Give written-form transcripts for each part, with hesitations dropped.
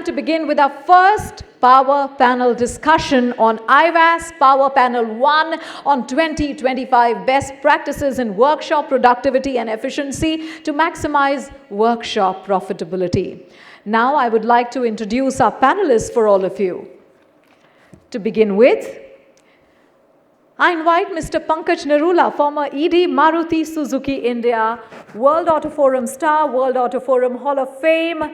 to begin with our first power panel discussion on IVASS Power Panel 1 on 2025 Best Practices in Workshop Productivity and Efficiency to Maximize Workshop Profitability. Now I would like to introduce our panelists for all of you. To begin with, I invite Mr. Pankaj Narula, former ED, Maruti Suzuki India, World Auto Forum star, World Auto Forum Hall of Fame.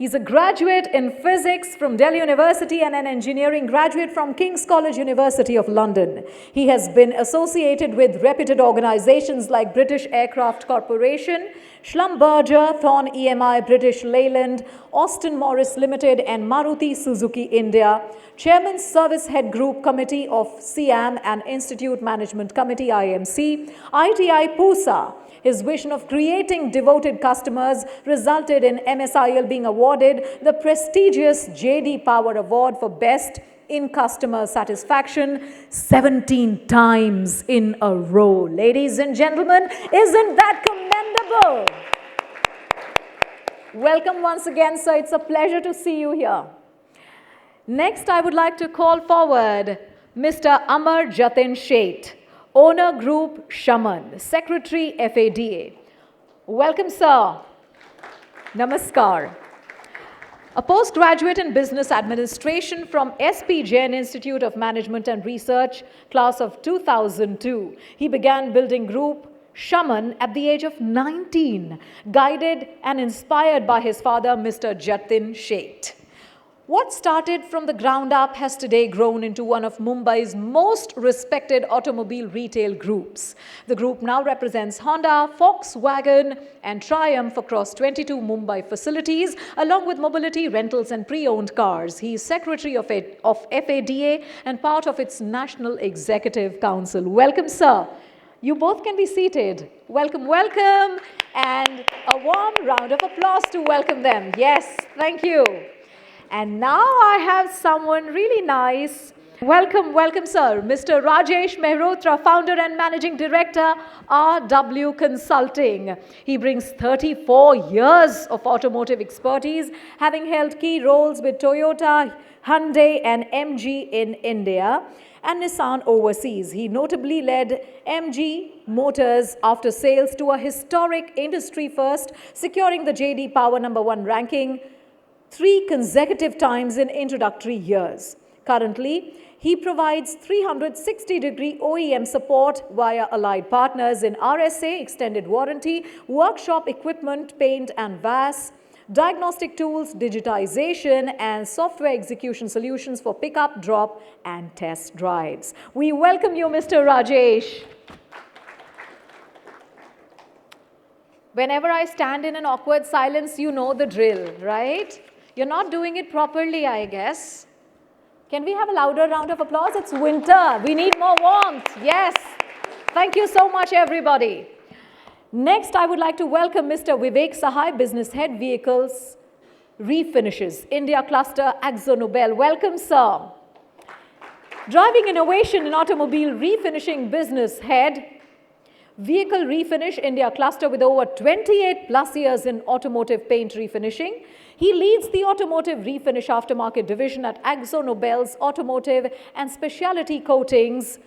He's a graduate in physics from Delhi University and an engineering graduate from King's College University of London. He has been associated with reputed organizations like British Aircraft Corporation, Schlumberger, Thorn EMI, British Leyland, Austin Morris Limited, and Maruti Suzuki India, Chairman Service Head Group Committee of CIAM and Institute Management Committee IMC, ITI PUSA. His vision of creating devoted customers resulted in MSIL being awarded the prestigious JD Power Award for Best in Customer Satisfaction 17 times in a row. Ladies and gentlemen, isn't that commendable? Welcome once again, sir. It's a pleasure to see you here. Next, I would like to call forward Mr. Amar Jatin Sheth, Owner Group Shaman, Secretary FADA. Welcome, sir. Namaskar. A postgraduate in Business Administration from SP Jain Institute of Management and Research, class of 2002. He began building Group Shaman at the age of 19, guided and inspired by his father, Mr. Jatin Sheth. What started from the ground up has today grown into one of Mumbai's most respected automobile retail groups. The group now represents Honda, Volkswagen, and Triumph across 22 Mumbai facilities, along with mobility, rentals, and pre-owned cars. He is secretary of FADA and part of its National Executive Council. Welcome, sir. You both can be seated. Welcome, welcome, and a warm round of applause to welcome them. Yes, thank you. And now I have someone really nice. Welcome, welcome, sir. Mr. Rajesh Mehrotra, founder and managing director, RW Consulting. He brings 34 years of automotive expertise, having held key roles with Toyota, Hyundai, and MG in India and Nissan overseas. He notably led MG Motors after sales to a historic industry first, securing the JD Power #1 ranking 3 consecutive times in introductory years. Currently, he provides 360-degree OEM support via allied partners in RSA, extended warranty, workshop equipment, paint and VAS, diagnostic tools, digitization, and software execution solutions for pickup, drop, and test drives. We welcome you, Mr. Rajesh. Whenever I stand in an awkward silence, you know the drill, right? You're not doing it properly, I guess. Can we have a louder round of applause? It's winter. We need more warmth. Yes. Thank you so much, everybody. Next, I would like to welcome Mr. Vivek Sahai, Business Head, Vehicles, Refinishes, India Cluster, AkzoNobel. Welcome, sir. Driving Innovation in Automobile Refinishing Business Head, Vehicle Refinish, India Cluster with over 28 plus years in automotive paint refinishing. He leads the Automotive Refinish Aftermarket Division at AkzoNobel's Automotive and Specialty Coatings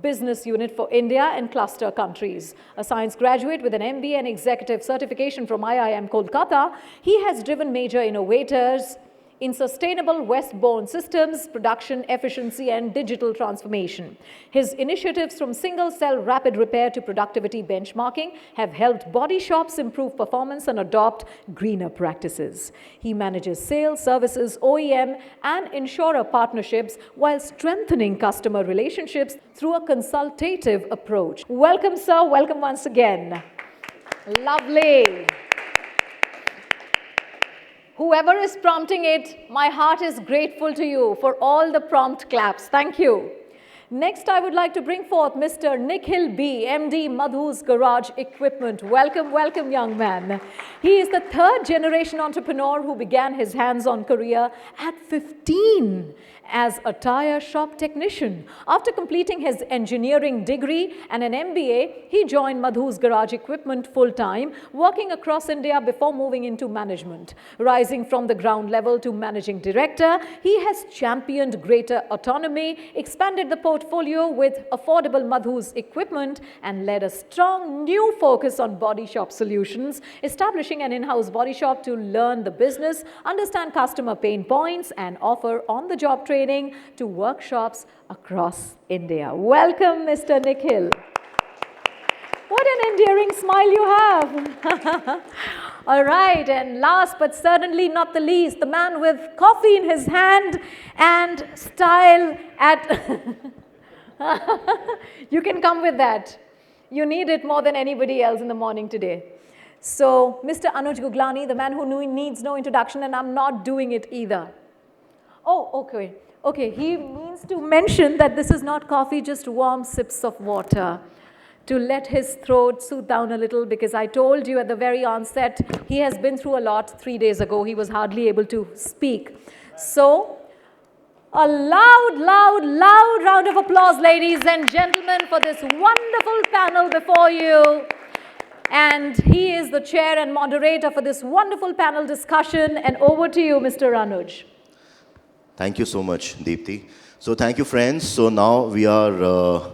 Business Unit for India and cluster countries. A science graduate with an MBA and executive certification from IIM Kolkata, he has driven major innovators in sustainable Westbourne systems, production efficiency, and digital transformation. His initiatives from single-cell rapid repair to productivity benchmarking have helped body shops improve performance and adopt greener practices. He manages sales, services, OEM, and insurer partnerships while strengthening customer relationships through a consultative approach. Welcome, sir. Welcome once again. Lovely. Whoever is prompting it, my heart is grateful to you for all the prompt claps. Thank you. Next, I would like to bring forth Mr. Nikhil B., MD Madhu's Garage Equipment. Welcome, welcome, young man. He is the third generation entrepreneur who began his hands-on career at 15 as a tire shop technician. After completing his engineering degree and an MBA, he joined Madhu's Garage Equipment full-time, working across India before moving into management. Rising from the ground level to managing director, he has championed greater autonomy, expanded the portfolio with affordable Madhu's equipment, and led a strong new focus on body shop solutions, establishing an in-house body shop to learn the business, understand customer pain points, and offer on-the-job training to workshops across India. Welcome, Mr. Nikhil. What an endearing smile you have. All right, and last but certainly not the least, the man with coffee in his hand and style at... You can come with that. You need it more than anybody else in the morning today. So, Mr. Anuj Guglani, the man who needs no introduction, and I'm not doing it either. Oh, okay. Okay, he means to mention that this is not coffee, just warm sips of water to let his throat soothe down a little, because I told you at the very onset, he has been through a lot 3 days ago. He was hardly able to speak. So, a loud, loud, loud round of applause, ladies and gentlemen, for this wonderful panel before you. And he is the chair and moderator for this wonderful panel discussion. And over to you, Mr. Anuj. Thank you so much, Deepthi. So thank you, friends. So now we are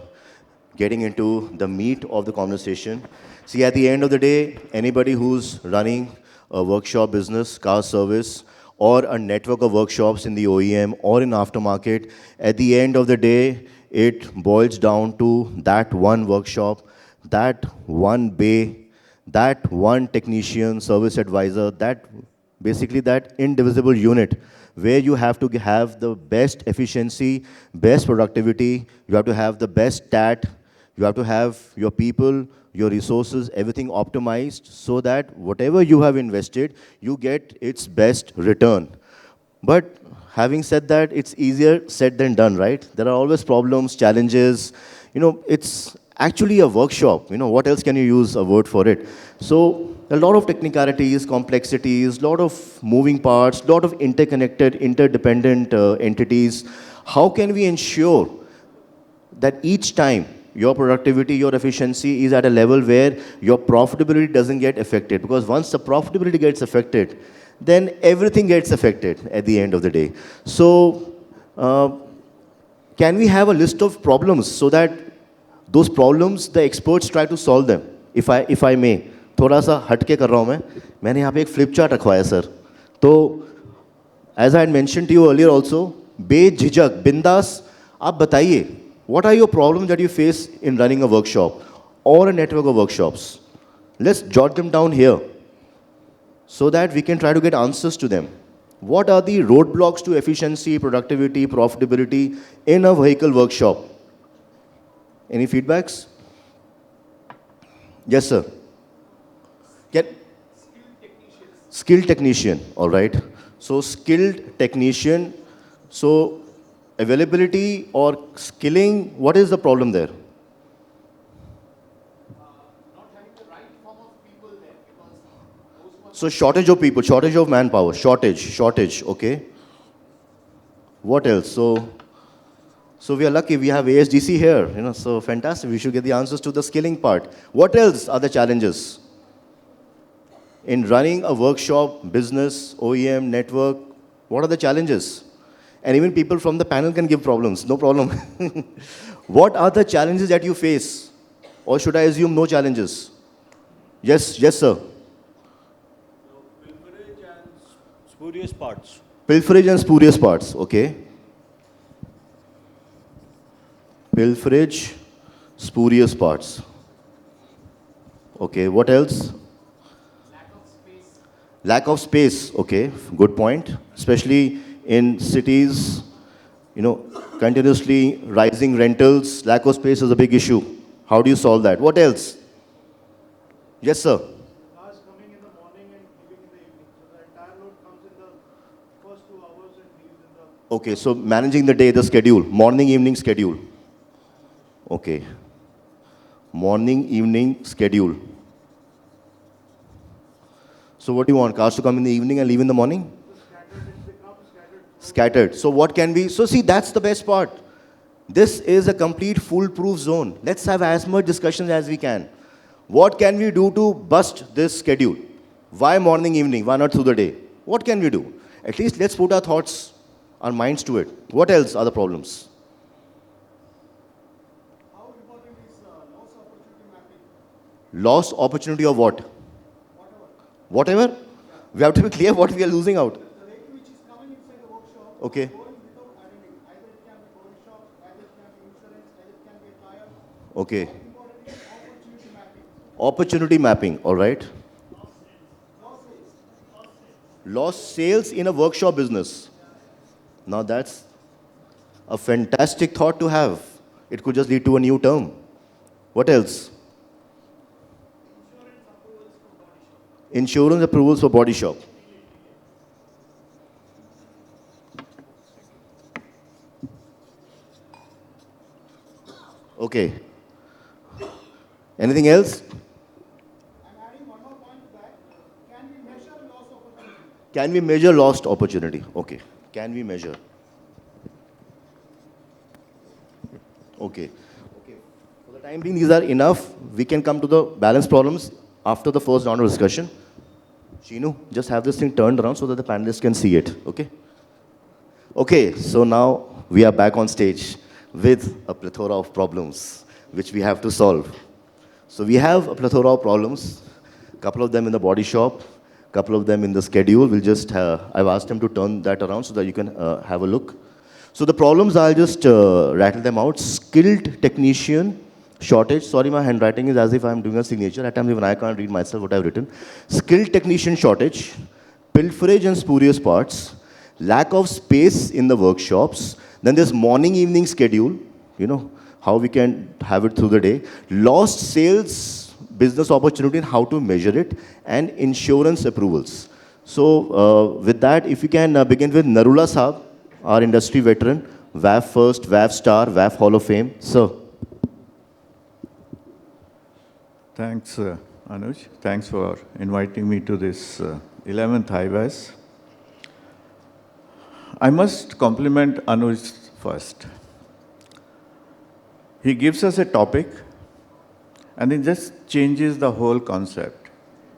getting into the meat of the conversation. See, at the end of the day, anybody who's running a workshop business, car service, or a network of workshops in the OEM or in aftermarket, at the end of the day, it boils down to that one workshop, that one bay, that one technician, service advisor, that basically that indivisible unit where you have to have the best efficiency, best productivity, you have to have the best stat, you have to have your people, your resources, everything optimized so that whatever you have invested, you get its best return. But having said that, it's easier said than done, right? There are always problems, challenges. It's actually a workshop. What else can you use a word for it? So a lot of technicalities, complexities, lot of moving parts, lot of interconnected, interdependent entities. How can we ensure that each time your productivity, your efficiency is at a level where your profitability doesn't get affected? Because once the profitability gets affected, then everything gets affected at the end of the day. So can we have a list of problems so that those problems, the experts try to solve them? If I may, थोड़ा सा हटके कर रहा हूँ मैंने यहाँ पे एक फ्लिप चार्ट रखवाया है सर. तो as I had mentioned to you earlier also, बेझिझक, बिंदास, आप बताइए, what are your problems that you face in running a workshop or a network of workshops? Let's jot them down here so that we can try to get answers to them. What are the roadblocks to efficiency, productivity, profitability in a vehicle workshop? Any feedbacks? Yes, sir. Skilled technician, all right. So skilled technician, so availability or skilling, what is the problem there? Not having the right form of people there, because those So shortage of people, shortage of manpower, shortage, okay. What else? So we are lucky we have ASDC here, so fantastic. We should get the answers to the skilling part. What else are the challenges in running a workshop, business, OEM, network? What are the challenges? And even people from the panel can give problems, no problem. What are the challenges that you face? Or should I assume no challenges? Yes, sir. Pilferage and spurious parts. Pilferage and spurious parts, okay. Pilferage, spurious parts. Okay, what else? Lack of space, okay, good point. Especially in cities, continuously rising rentals, lack of space is a big issue. How do you solve that? What else? Yes, sir. cars coming in the morning and leaving in the evening. So the entire load comes in the first 2 hours and leaves in the... Okay, so managing the day, the schedule, morning, evening schedule. Okay. Morning, evening schedule. So what do you want? Cars to come in the evening and leave in the morning? Scattered. So what can we, so see, that's the best part. This is a complete foolproof zone. Let's have as much discussions as we can. What can we do to bust this schedule? Why morning, evening? Why not through the day? What can we do? At least let's put our thoughts, our minds to it. What else are the problems? How important is loss opportunity mapping? Lost opportunity of what? Whatever? We have to be clear what we are losing out. The vehicle which is coming inside the workshop, Okay. going without identity. Either it can be body shop, either it can be insurance, either it can be a tire. Okay. How important is opportunity mapping? Opportunity mapping, all right. Loss sales. Lost sales in a workshop business. Now that's a fantastic thought to have. It could just lead to a new term. What else? Insurance approvals for body shop. Okay. Anything else? I'm adding one more point to that. Can we measure loss opportunity? Can we measure lost opportunity? Okay. Can we measure? Okay. Okay. For the time being, these are enough. We can come to the balance problems after the first round of discussion. Sheenu, just have this thing turned around so that the panelists can see it. Okay? Okay, so now we are back on stage with a plethora of problems which we have to solve. So we have a plethora of problems, a couple of them in the body shop, a couple of them in the schedule. We'll just, I've asked them to turn that around so that you can have a look. So the problems, I'll just rattle them out. Skilled technician shortage. Sorry, my handwriting is as if I'm doing a signature. At times even I can't read myself what I've written. Skilled technician shortage, pilferage and spurious parts, lack of space in the workshops. Then there's morning evening schedule, you know, how we can have it through the day. Lost sales business opportunity and how to measure it, and insurance approvals. So with that, if you can begin with Narula Saab, our industry veteran, VAF first, VAF star, VAF Hall of Fame. Sir. Thanks, Anuj. Thanks for inviting me to this 11th IVASS. I must compliment Anuj first. He gives us a topic and it just changes the whole concept.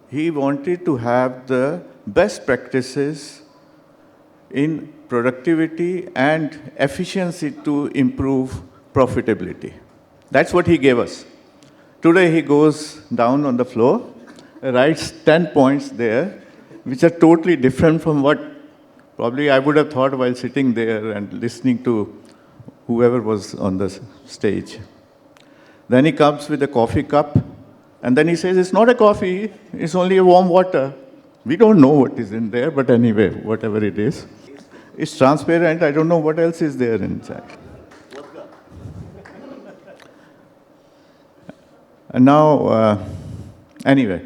He wanted to have the best practices in productivity and efficiency to improve profitability. That's what he gave us. Today he goes down on the floor, writes 10 points there, which are totally different from what probably I would have thought while sitting there and listening to whoever was on the stage. Then he comes with a coffee cup, and then he says, it's not a coffee, it's only a warm water. We don't know what is in there, but anyway, whatever it is. It's transparent, I don't know what else is there inside. And now, anyway,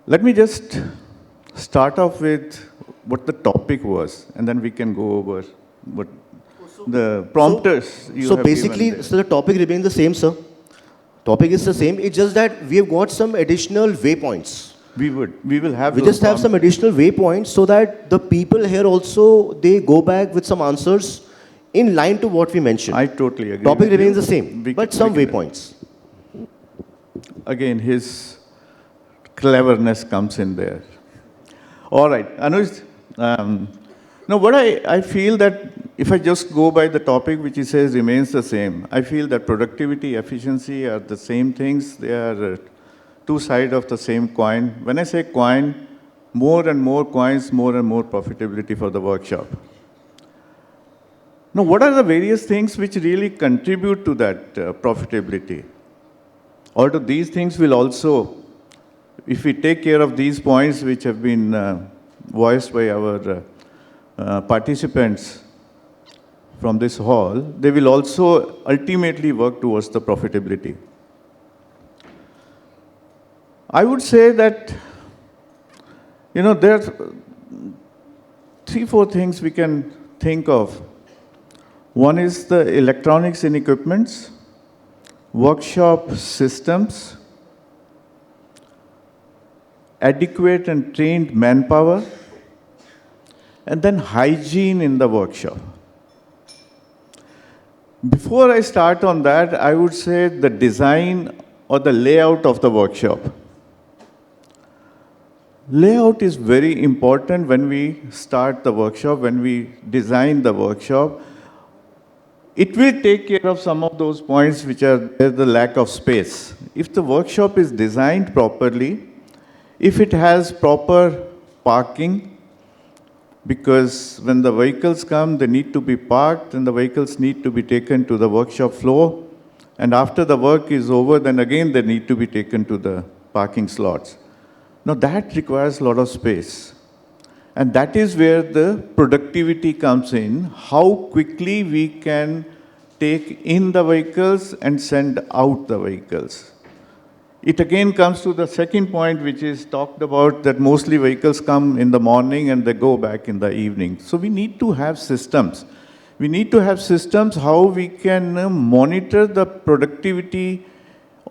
let me just start off with what the topic was, and then we can go over what the prompters you So have basically, given there. so the topic remains the same, sir. Topic is the same. It's just that we have got some additional waypoints. We will have We those just have some prompters. additional waypoints so that the people here also, they go back with some answers in line to what we mentioned. I totally agree. Topic with remains you. the same, We but can- some we can- waypoints. Again, his cleverness comes in there. All right, Anuj, no, what I feel that if I just go by the topic which he says remains the same, I feel that productivity, efficiency are the same things. They are two sides of the same coin. When I say coin, more and more coins, more and more profitability for the workshop. Now, what are the various things which really contribute to that profitability? Although these things will also, if we take care of these points which have been voiced by our participants from this hall, they will also ultimately work towards the profitability. I would say that, you know, there are 3-4 things we can think of. One is the electronics and equipments, workshop systems, adequate and trained manpower, and then hygiene in the workshop. Before I start on that, I would say the design or the layout of the workshop. Layout is very important when we start the workshop, when we design the workshop. It will take care of some of those points which are the lack of space. If the workshop is designed properly, if it has proper parking, because when the vehicles come, they need to be parked and the vehicles need to be taken to the workshop floor. And after the work is over, then again they need to be taken to the parking slots. Now that requires a lot of space. And that is where the productivity comes in, how quickly we can take in the vehicles and send out the vehicles. It again comes to the second point, which is talked about, that mostly vehicles come in the morning and they go back in the evening. So we need to have systems. We need to have systems how we can monitor the productivity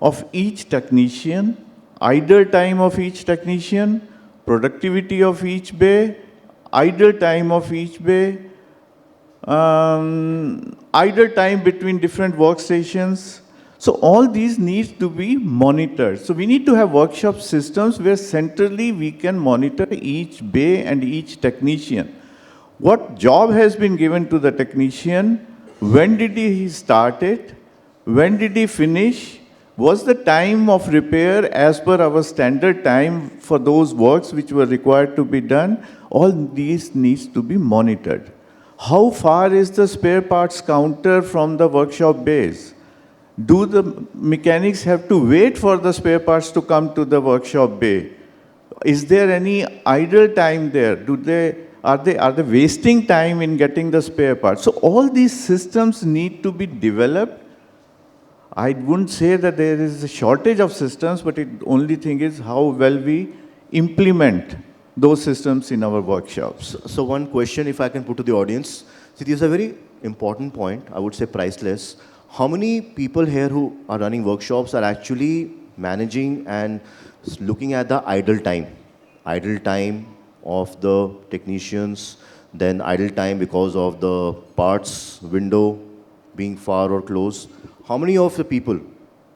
of each technician, idle time of each technician, productivity of each bay, idle time of each bay, idle time between different workstations. So all these need to be monitored. So we need to have workshop systems where centrally we can monitor each bay and each technician. What job has been given to the technician? When did he start it? When did he finish? Was the time of repair as per our standard time for those works which were required to be done? All these needs to be monitored. How far is the spare parts counter from the workshop base? Do the mechanics have to wait for the spare parts to come to the workshop bay? Is there any idle time there? Are they wasting time in getting the spare parts? So all these systems need to be developed. I wouldn't say that there is a shortage of systems, but the only thing is how well we implement those systems in our workshops. So one question, if I can put to the audience. See, this is a very important point, I would say priceless. How many people here who are running workshops are actually managing and looking at the idle time? Idle time of the technicians, then idle time because of the parts window being far or close. How many of the people,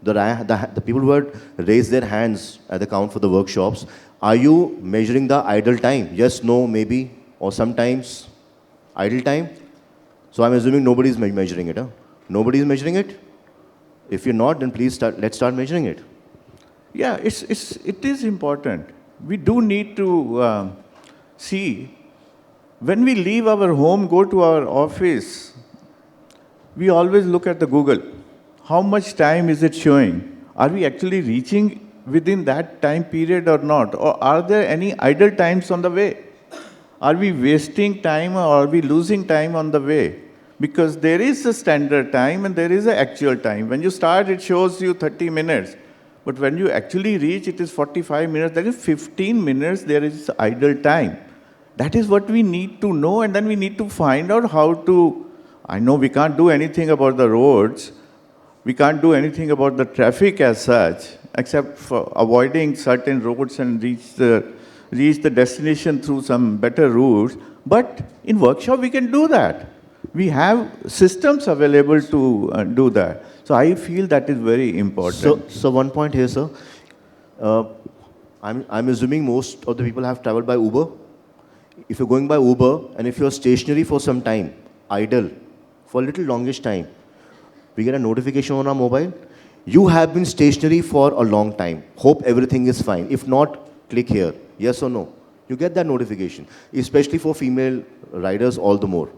the people who had raised their hands at the count for the workshops, are you measuring the idle time? Yes, no, maybe, or sometimes idle time? So I'm assuming nobody is measuring it. Huh? Nobody is measuring it? If you're not, then please let's start measuring it. Yeah, it is important. We do need to see, when we leave our home, go to our office, we always look at the Google. How much time is it showing? Are we actually reaching within that time period or not? Or are there any idle times on the way? Are we wasting time or are we losing time on the way? Because there is a standard time and there is an actual time. When you start, it shows you 30 minutes. But when you actually reach, it is 45 minutes. That is 15 minutes, there is idle time. That is what we need to know, and then we need to find out how to. I know we can't do anything about the roads. We can't do anything about the traffic as such, except for avoiding certain roads and reach the destination through some better routes. But in workshop, we can do that. We have systems available to do that. So I feel that is very important. So one point here, sir. I'm assuming most of the people have traveled by Uber. If you're going by Uber and if you're stationary for some time, idle, for a little longish time, we get a notification on our mobile. You have been stationary for a long time. Hope everything is fine. If not, click here. Yes or no? You get that notification. Especially for female riders, all the more.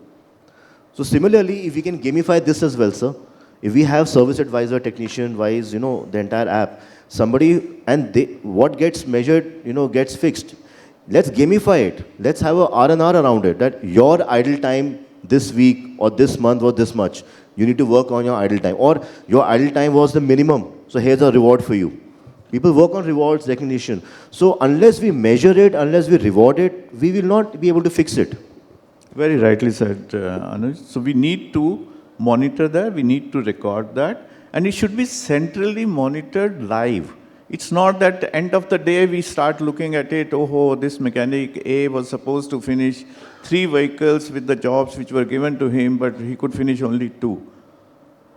So similarly, if we can gamify this as well, sir, if we have service advisor, technician wise, the entire app, somebody, and what gets measured, gets fixed. Let's gamify it. Let's have a R&R around it, that your idle time this week or this month was this much. You need to work on your idle time. Or your idle time was the minimum. So here's a reward for you. People work on rewards, recognition. So unless we measure it, unless we reward it, we will not be able to fix it. Very rightly said, Anuj. So we need to monitor that, we need to record that, and it should be centrally monitored live. It's not that end of the day we start looking at it, oh, this mechanic A was supposed to finish 3 vehicles with the jobs which were given to him, but he could finish only 2.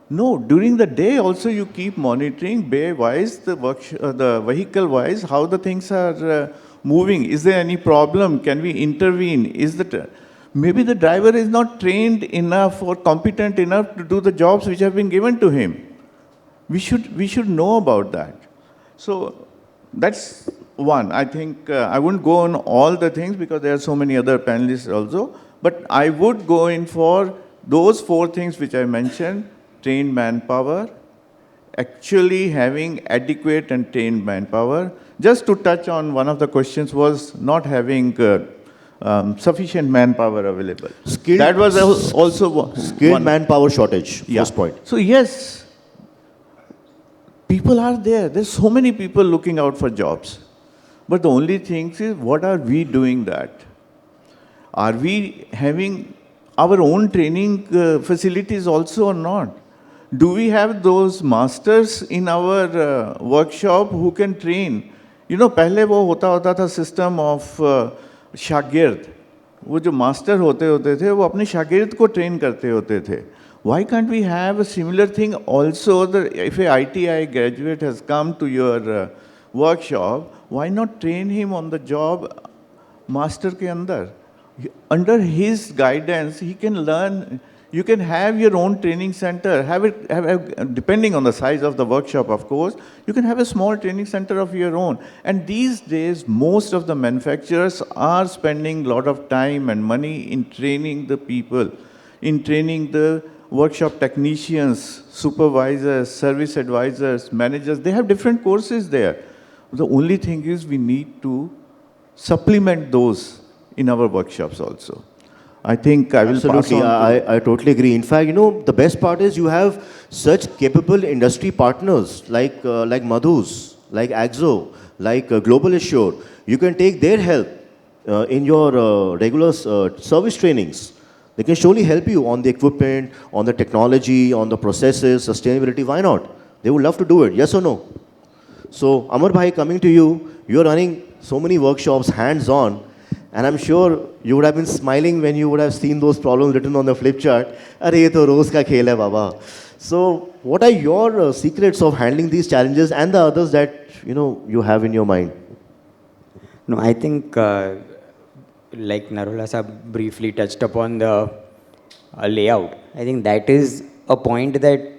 No, during the day also you keep monitoring bay-wise, the vehicle-wise, how the things are moving. Is there any problem? Can we intervene? Maybe the driver is not trained enough or competent enough to do the jobs which have been given to him. We should know about that. So that's one. I think I wouldn't go on all the things because there are so many other panelists also, but I would go in for those 4 things which I mentioned: trained manpower, actually having adequate and trained manpower. Just to touch on one of the questions was not having sufficient manpower available. That was also skilled manpower shortage, first point. So yes, people are there. There's so many people looking out for jobs. But the only thing is, what are we doing that? Are we having our own training facilities also or not? Do we have those masters in our workshop who can train? You know, पहले वो होता था system of शागिर्द. वो जो master होते थे, वो अपने शागिर्द को train करते होते थे. Why can't we have a similar thing also? If a ITI graduate has come to your workshop, why not train him on the job master ke andar? Under his guidance, he can learn. You can have your own training center. Depending on the size of the workshop, of course, you can have a small training center of your own. And these days, most of the manufacturers are spending a lot of time and money in training the people, in training the workshop technicians, supervisors, service advisors, managers. They have different courses there. The only thing is we need to supplement those in our workshops also. I think I will Absolutely, pass on I totally agree. In fact, you know, the best part is you have such capable industry partners like Madhus, like Akzo, like Global Assure. You can take their help in your regular service trainings. They can surely help you on the equipment, on the technology, on the processes, sustainability. Why not? They would love to do it. Yes or no? So, Amar Bhai, coming to you, you're running so many workshops hands-on, and I'm sure you would have been smiling when you would have seen those problems written on the flip chart. Arey, ye to roz ka khel hai, baba. So, what are your secrets of handling these challenges and the others that you have in your mind? No, I think like Narula sahab briefly touched upon the layout. I think that is a point that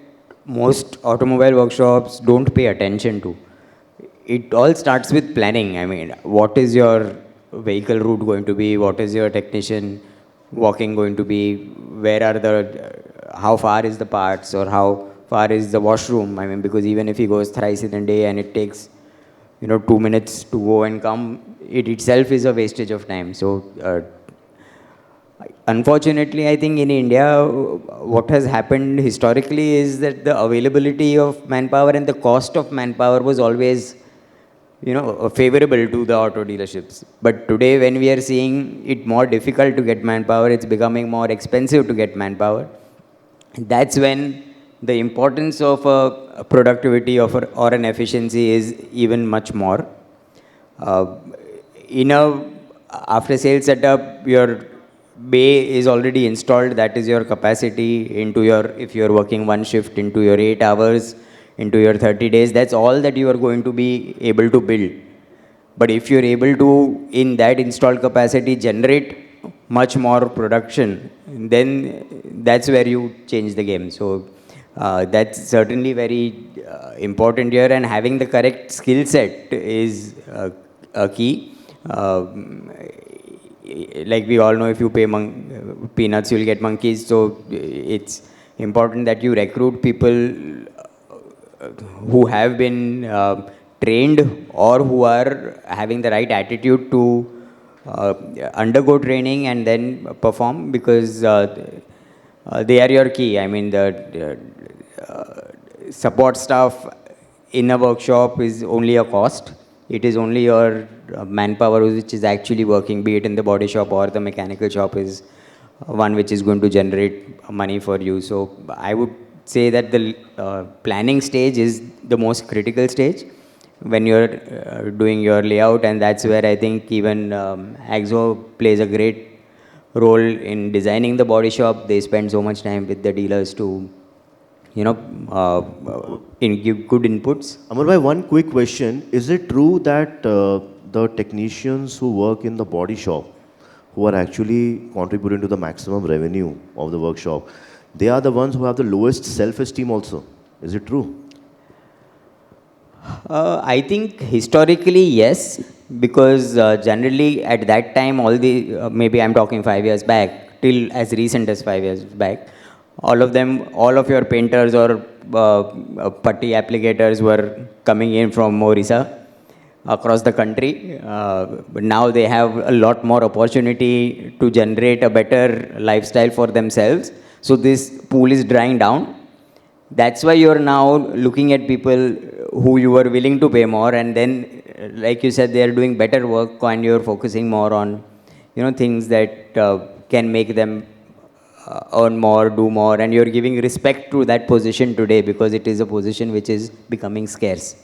most automobile workshops don't pay attention to. It all starts with planning. I mean, what is your vehicle route going to be? What is your technician walking going to be? Where are how far is the parts, or how far is the washroom? I mean, because even if he goes thrice in a day and it takes 2 minutes to go and come, it itself is a wastage of time. So unfortunately, I think in India, what has happened historically is that the availability of manpower and the cost of manpower was always favorable to the auto dealerships. But today, when we are seeing it more difficult to get manpower, it's becoming more expensive to get manpower. That's when the importance of a productivity or an efficiency is even much more. In a after-sales setup, your bay is already installed. That is your capacity into if you're working one shift, into your 8 hours, into your 30 days. That's all that you are going to be able to build. But if you're able to, in that installed capacity, generate much more production, then that's where you change the game. So that's certainly very important here, and having the correct skill set is a key. Like we all know, if you pay peanuts, you'll get monkeys. So it's important that you recruit people who have been trained or who are having the right attitude to undergo training and then perform, because they are your key. I mean, the support staff in a workshop is only a cost. It is only your manpower which is actually working, be it in the body shop or the mechanical shop, is one which is going to generate money for you. So I would say that the planning stage is the most critical stage, when you're doing your layout, and that's where I think even Akzo plays a great role in designing the body shop. They spend so much time with the dealers to, you know, give good inputs. Amar bhai, one quick question. Is it true that the technicians who work in the body shop, who are actually contributing to the maximum revenue of the workshop, they are the ones who have the lowest self-esteem also? Is it true? I think historically, yes, because generally at that time, all the, maybe I'm talking 5 years back, till as recent as 5 years back, all of them, all of your painters or putty applicators were coming in from Orissa across the country. But now they have a lot more opportunity to generate a better lifestyle for themselves. So this pool is drying down. That's why you're now looking at people who you were willing to pay more, and then, like you said, they are doing better work, and you're focusing more on, things that can make them earn more, do more, and you're giving respect to that position today because it is a position which is becoming scarce.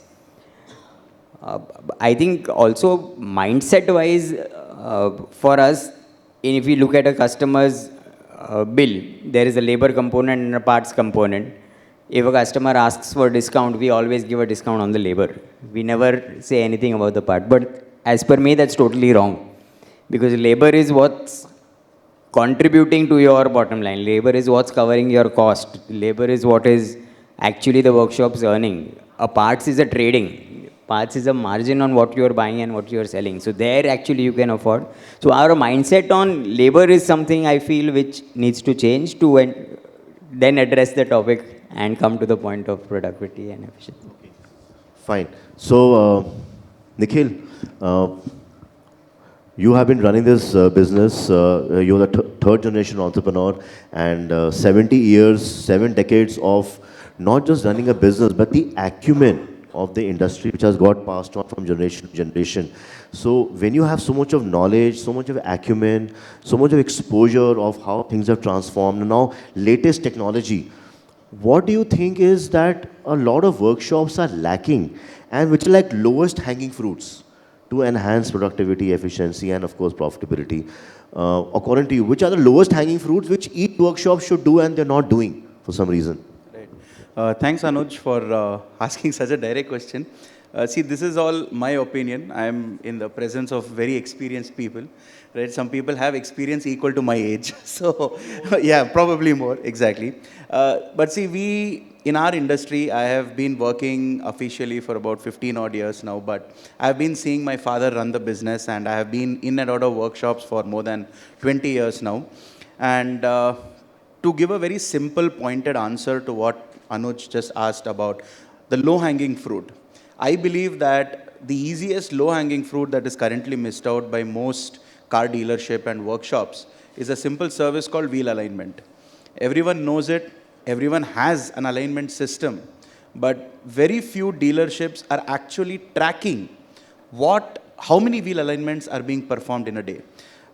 I think also mindset-wise, for us, if we look at a customer's bill, there is a labor component and a parts component. If a customer asks for discount, we always give a discount on the labor. We never say anything about the part. But as per me, that's totally wrong. Because labor is what's contributing to your bottom line. Labor is what's covering your cost. Labor is what is actually the workshop's earning. A parts is a trading. Parts is a margin on what you're buying and what you're selling. So there actually you can afford. So our mindset on labor is something I feel which needs to change to then address the topic and come to the point of productivity and efficiency. Okay. Fine. So, Nikhil, you have been running this business. You're the third generation entrepreneur, and 70 years, 7 decades of not just running a business, but the acumen of the industry which has got passed on from generation to generation. So when you have so much of knowledge, so much of acumen, so much of exposure of how things have transformed, and now latest technology, what do you think is that a lot of workshops are lacking and which are like lowest hanging fruits to enhance productivity, efficiency, and of course profitability? According to you, which are the lowest hanging fruits which each workshop should do and they're not doing for some reason? Right. Thanks, Anuj, for asking such a direct question. See, this is all my opinion. I am in the presence of very experienced people. Right? Some people have experience equal to my age. So, yeah, probably more, exactly. But see, in our industry, I have been working officially for about 15 odd years now, but I've been seeing my father run the business, and I have been in and out of workshops for more than 20 years now. And to give a very simple, pointed answer to what Anuj just asked about the low-hanging fruit, I believe that the easiest low-hanging fruit that is currently missed out by most car dealership and workshops is a simple service called wheel alignment. Everyone knows it. Everyone has an alignment system. But very few dealerships are actually tracking how many wheel alignments are being performed in a day.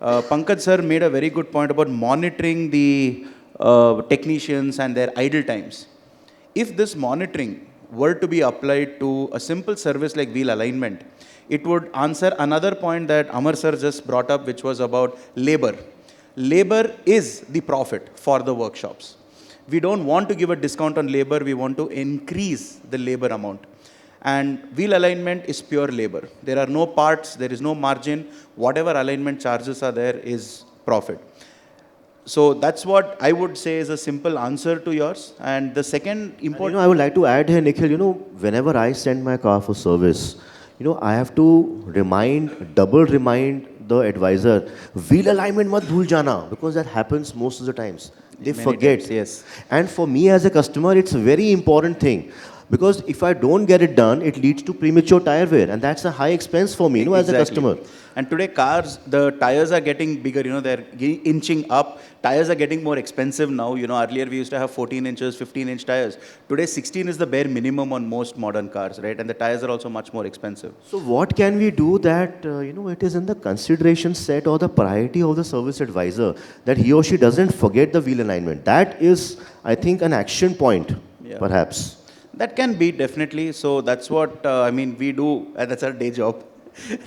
Pankaj sir made a very good point about monitoring the technicians and their idle times. If this monitoring were to be applied to a simple service like wheel alignment, it would answer another point that Amar sir just brought up, which was about labor. Labor is the profit for the workshops. We don't want to give a discount on labor, we want to increase the labor amount. And wheel alignment is pure labor. There are no parts, there is no margin. Whatever alignment charges are there is profit. So that's what I would say is a simple answer to yours. And the second important... I would like to add here, Nikhil, whenever I send my car for service, I have to double remind the advisor, wheel alignment mat bhul jana, because that happens most of the times. They forget. Times, yes. And for me as a customer, it's a very important thing. Because if I don't get it done, it leads to premature tire wear. And that's a high expense for me, as a customer. And today cars, the tires are getting bigger, they're inching up. Tires are getting more expensive now. Earlier we used to have 14 inches, 15-inch tires. Today 16 is the bare minimum on most modern cars, right? And the tires are also much more expensive. So what can we do that, it is in the consideration set or the priority of the service advisor that he or she doesn't forget the wheel alignment? That is, I think, an action point, perhaps. That can be, definitely. So that's what, I mean, we do, and that's our day job.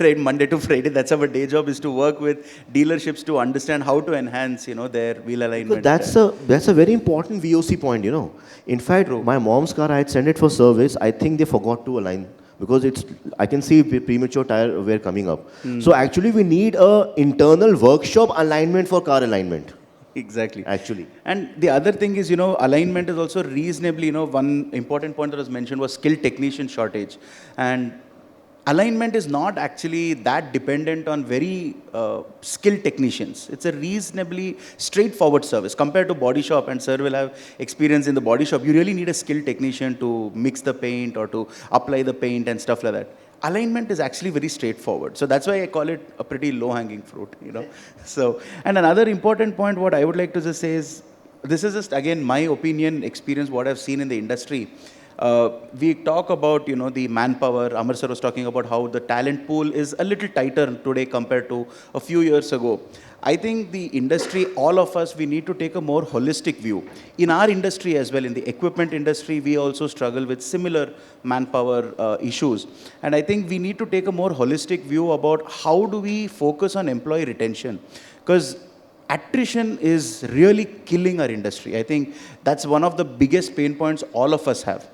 Right, Monday to Friday, that's our day job, is to work with dealerships to understand how to enhance, their wheel Because alignment. that's a very important VOC point, you know. In fact, True. my mom's car, I had sent it for service. I think they forgot to align because I can see premature tire wear coming up. So actually, we need a internal workshop alignment for car alignment. Exactly. Actually, And the other thing is, alignment is also reasonably, one important point that was mentioned was skilled technician shortage. And alignment is not actually that dependent on very skilled technicians. It's a reasonably straightforward service compared to body shop, and sir will have experience in the body shop. You really need a skilled technician to mix the paint or to apply the paint and stuff like that. Alignment is actually very straightforward. So that's why I call it a pretty low-hanging fruit. So, and another important point, what I would like to just say is, this is just, again, my opinion, experience, what I've seen in the industry. We talk about, the manpower. Amar sir was talking about how the talent pool is a little tighter today compared to a few years ago. I think the industry, all of us, we need to take a more holistic view. In our industry as well, in the equipment industry, we also struggle with similar manpower issues. And I think we need to take a more holistic view about how do we focus on employee retention. Because attrition is really killing our industry. I think that's one of the biggest pain points all of us have.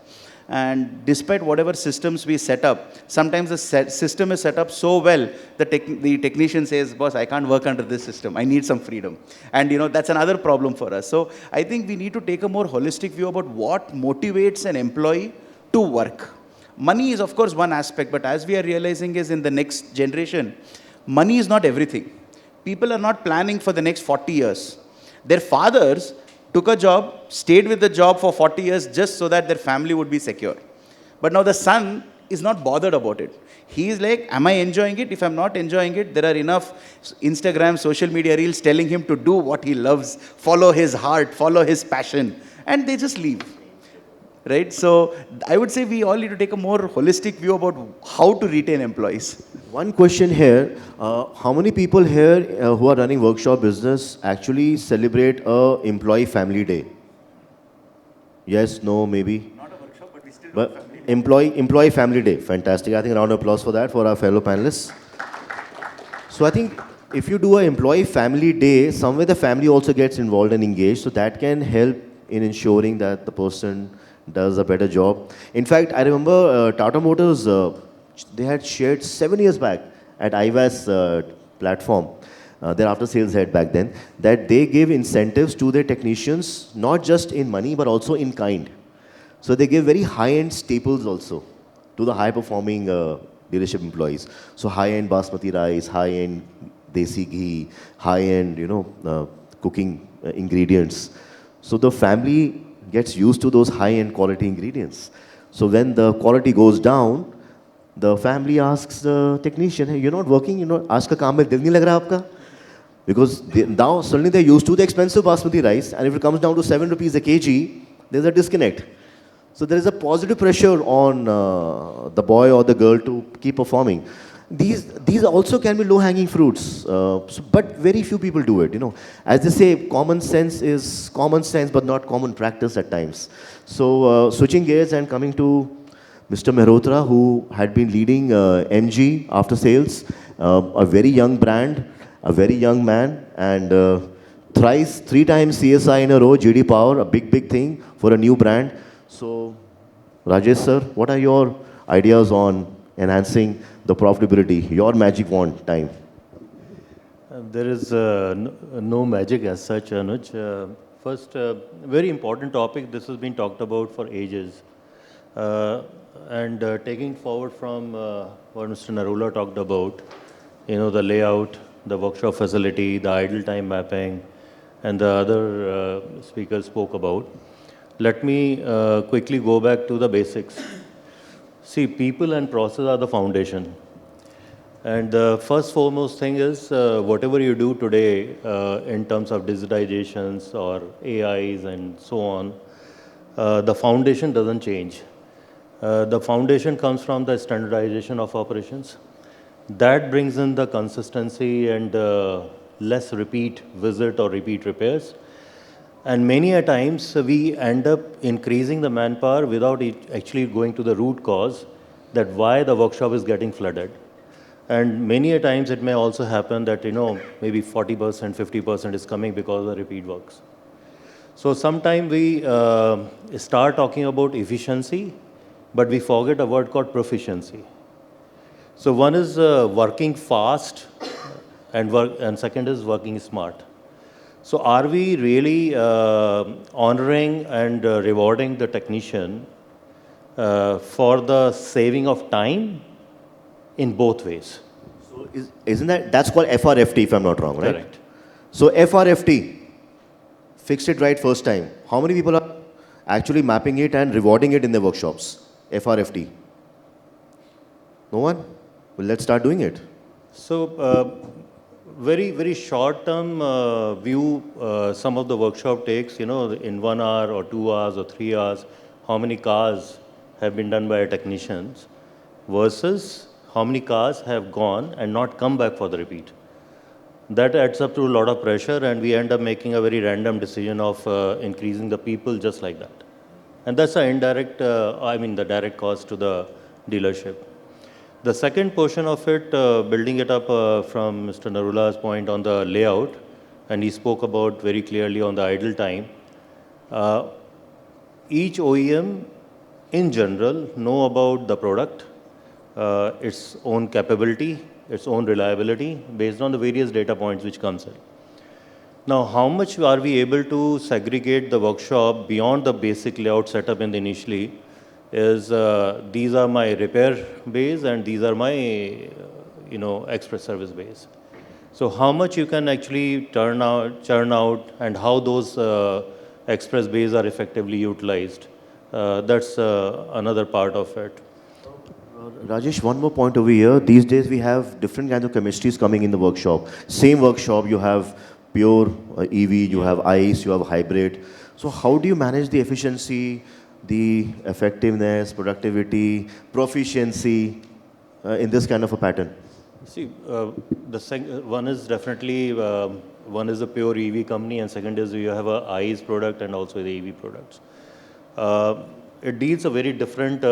And despite whatever systems we set up, sometimes the system is set up so well, the technician says, boss, I can't work under this system. I need some freedom. And that's another problem for us. So I think we need to take a more holistic view about what motivates an employee to work. Money is, of course, one aspect, but as we are realizing is in the next generation, money is not everything. People are not planning for the next 40 years. Their fathers took a job, stayed with the job for 40 years just so that their family would be secure. But now the son is not bothered about it. He is like, am I enjoying it? If I'm not enjoying it, there are enough Instagram, social media reels telling him to do what he loves, follow his heart, follow his passion, and they just leave. Right? So I would say we all need to take a more holistic view about how to retain employees. one question here: how many people here who are running workshop business actually celebrate a employee family day? Yes, no, maybe. Not a workshop, but we still do employee family day. Fantastic. I think a round of applause for that for our fellow panelists. So I think if you do an employee family day, somewhere the family also gets involved and engaged, so that can help in ensuring that the person does a better job. In fact, I remember Tata Motors, they had shared 7 years back at IVASS platform, their after-sales head back then, that they give incentives to their technicians, not just in money, but also in kind. So they give very high-end staples also to the high-performing dealership employees. So high-end basmati rice, high-end desi ghee, high-end, cooking ingredients. So the family gets used to those high-end quality ingredients. So when the quality goes down, the family asks the technician, hey, you're not working, ask ka kaam mein dil nahi lag raha aapka? Because now suddenly they're used to the expensive basmati rice, and if it comes down to 7 rupees a kg, there's a disconnect. So there is a positive pressure on the boy or the girl to keep performing. These also can be low-hanging fruits, but very few people do it. As they say, common sense is common sense, but not common practice at times. So switching gears and coming to Mr. Mehrotra, who had been leading MG after sales, a very young brand, a very young man, and three times CSI in a row, GD Power, a big thing for a new brand. So, Rajesh sir, what are your ideas on enhancing the profitability? Your magic wand time. There is no magic as such, Anuj. First, very important topic. This has been talked about for ages. And taking forward from what Mr. Narula talked about, the layout, the workshop facility, the idle time mapping, and the other speakers spoke about. Let me quickly go back to the basics. See, people and process are the foundation. And the first foremost thing is whatever you do today in terms of digitizations or AIs and so on, the foundation doesn't change. The foundation comes from the standardization of operations. That brings in the consistency and less repeat visit or repeat repairs. And many a times we end up increasing the manpower without it actually going to the root cause that why the workshop is getting flooded. And many a times it may also happen that, maybe 40%, 50% is coming because of the repeat works. So sometimes we start talking about efficiency, but we forget a word called proficiency. So one is working fast and second is working smart. So are we really honoring and rewarding the technician for the saving of time in both ways? So isn't that's called FRFT if I'm not wrong, right? Correct. So FRFT, fixed it right first time. How many people are actually mapping it and rewarding it in their workshops? FRFT. No one? Well, let's start doing it. So very, very short-term view, some of the workshop takes, in 1 hour or 2 hours or 3 hours, how many cars have been done by technicians versus how many cars have gone and not come back for the repeat. That adds up to a lot of pressure and we end up making a very random decision of increasing the people just like that. And that's the indirect, the direct cost to the dealership. The second portion of it, building it up from Mr. Narula's point on the layout, and he spoke about very clearly on the idle time. Each OEM in general know about the product, its own capability, its own reliability based on the various data points which comes in. Now, how much are we able to segregate the workshop beyond the basic layout setup in the initially is these are my repair bays and these are my express service bays. So how much you can actually churn out and how those express bays are effectively utilized, that's another part of it. Rajesh, one more point over here. These days we have different kinds of chemistries coming in the workshop. Same workshop, you have pure EV, you have ICE, you have hybrid. So how do you manage the efficiency, the effectiveness, productivity, proficiency in this kind of a pattern? See, one is definitely, one is a pure EV company and second is you have a ICE product and also the EV products. It deals a very different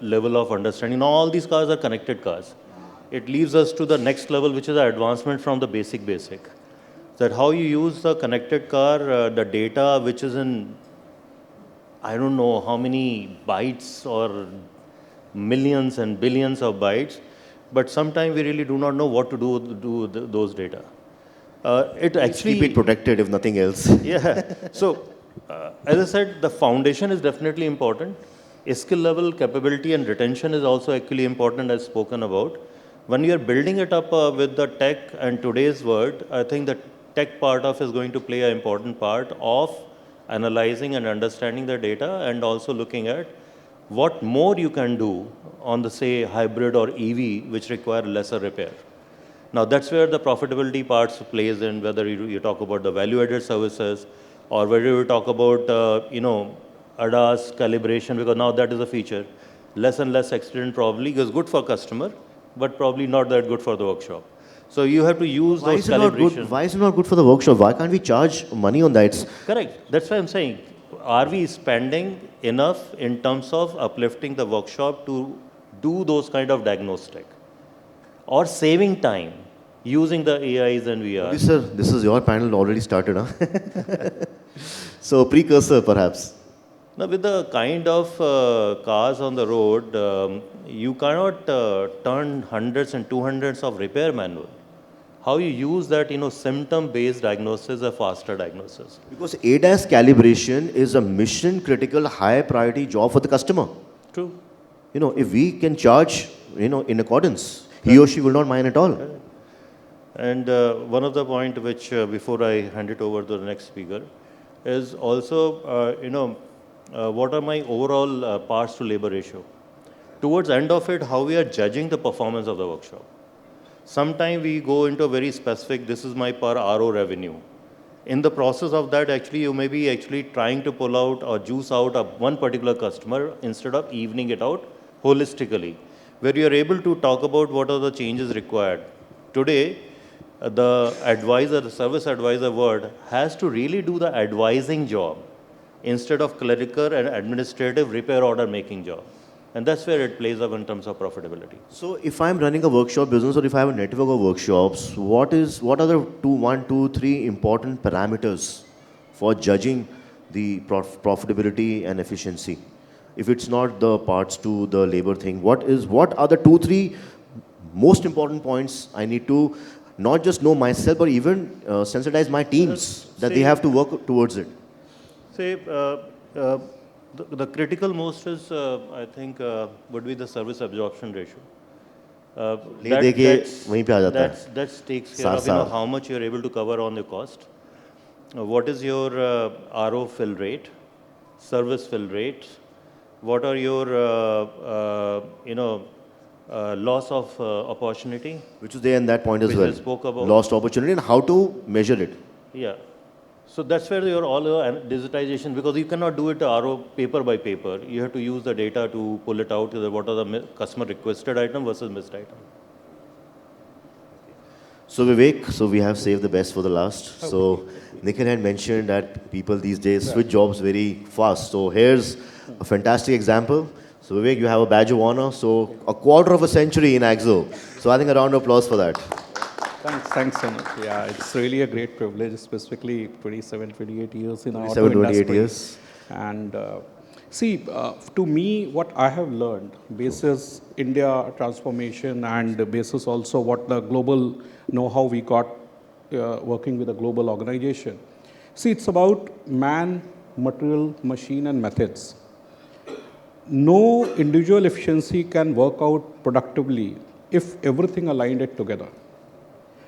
level of understanding. Now all these cars are connected cars. It leaves us to the next level, which is an advancement from the basic. That how you use the connected car, the data which is in, I don't know how many bytes or millions and billions of bytes, but sometimes we really do not know what to do with those data. It actually keep it protected if nothing else. Yeah. So, as I said, the foundation is definitely important. Skill level, capability and retention is also actually important as spoken about. When you are building it up with the tech and today's world, I think the tech part of is going to play an important part of analyzing and understanding the data and also looking at what more you can do on the, say, hybrid or EV, which require lesser repair. Now, that's where the profitability parts plays in, whether you talk about the value-added services or whether you talk about, ADAS calibration, because now that is a feature. Less and less accident probably is good for customer, but probably not that good for the workshop. So you have to use those calibrations. Why is it not good for the workshop? Why can't we charge money on that? Correct. That's why I'm saying, are we spending enough in terms of uplifting the workshop to do those kind of diagnostic? Or saving time using the AIs and VR? Sir, this is your panel already started, huh? So precursor perhaps. Now with the kind of cars on the road, you cannot turn hundreds and 200s of repair manual. How you use that, symptom-based diagnosis, a faster diagnosis. Because ADAS calibration is a mission-critical, high-priority job for the customer. True. If we can charge, in accordance, he or she will not mind at all. And one of the point which, before I hand it over to the next speaker, is also, what are my overall parts to labor ratio? Towards the end of it, how we are judging the performance of the workshop. Sometimes we go into a very specific, this is my per RO revenue. In the process of that, actually, you may be actually trying to pull out or juice out of one particular customer instead of evening it out holistically, where you are able to talk about what are the changes required. Today, the advisor, the service advisor word, has to really do the advising job instead of clerical and administrative repair order making job. And that's where it plays up in terms of profitability. So if I'm running a workshop business or if I have a network of workshops, what are the one, two, three important parameters for judging the profitability and efficiency? If it's not the parts to the labor thing, what are the two, three most important points I need to not just know myself, but even sensitize my teams that they have to work towards it? Say, the critical most is, I think, would be the service absorption ratio. That takes care of how much you're able to cover on the cost. What is your RO fill rate, service fill rate? What are your loss of opportunity? Which is there in that point as well. Spoke about. Lost opportunity and how to measure it. Yeah. So that's where all your digitization, because you cannot do it RO paper by paper. You have to use the data to pull it out, what are the customer requested item versus missed item. So Vivek, so we have saved the best for the last. Okay. So Nikhil had mentioned that people these days switch jobs very fast. So here's a fantastic example. So Vivek, you have a badge of honor. So a quarter of a century in Akzo. So I think a round of applause for that. Thanks so much. Yeah, it's really a great privilege, specifically 27, 28 years in our 27, 28 years. And see, to me, what I have learned, basis India transformation and basis also what the global know-how we got working with a global organization. See, it's about man, material, machine, and methods. No individual efficiency can work out productively if everything aligned it together.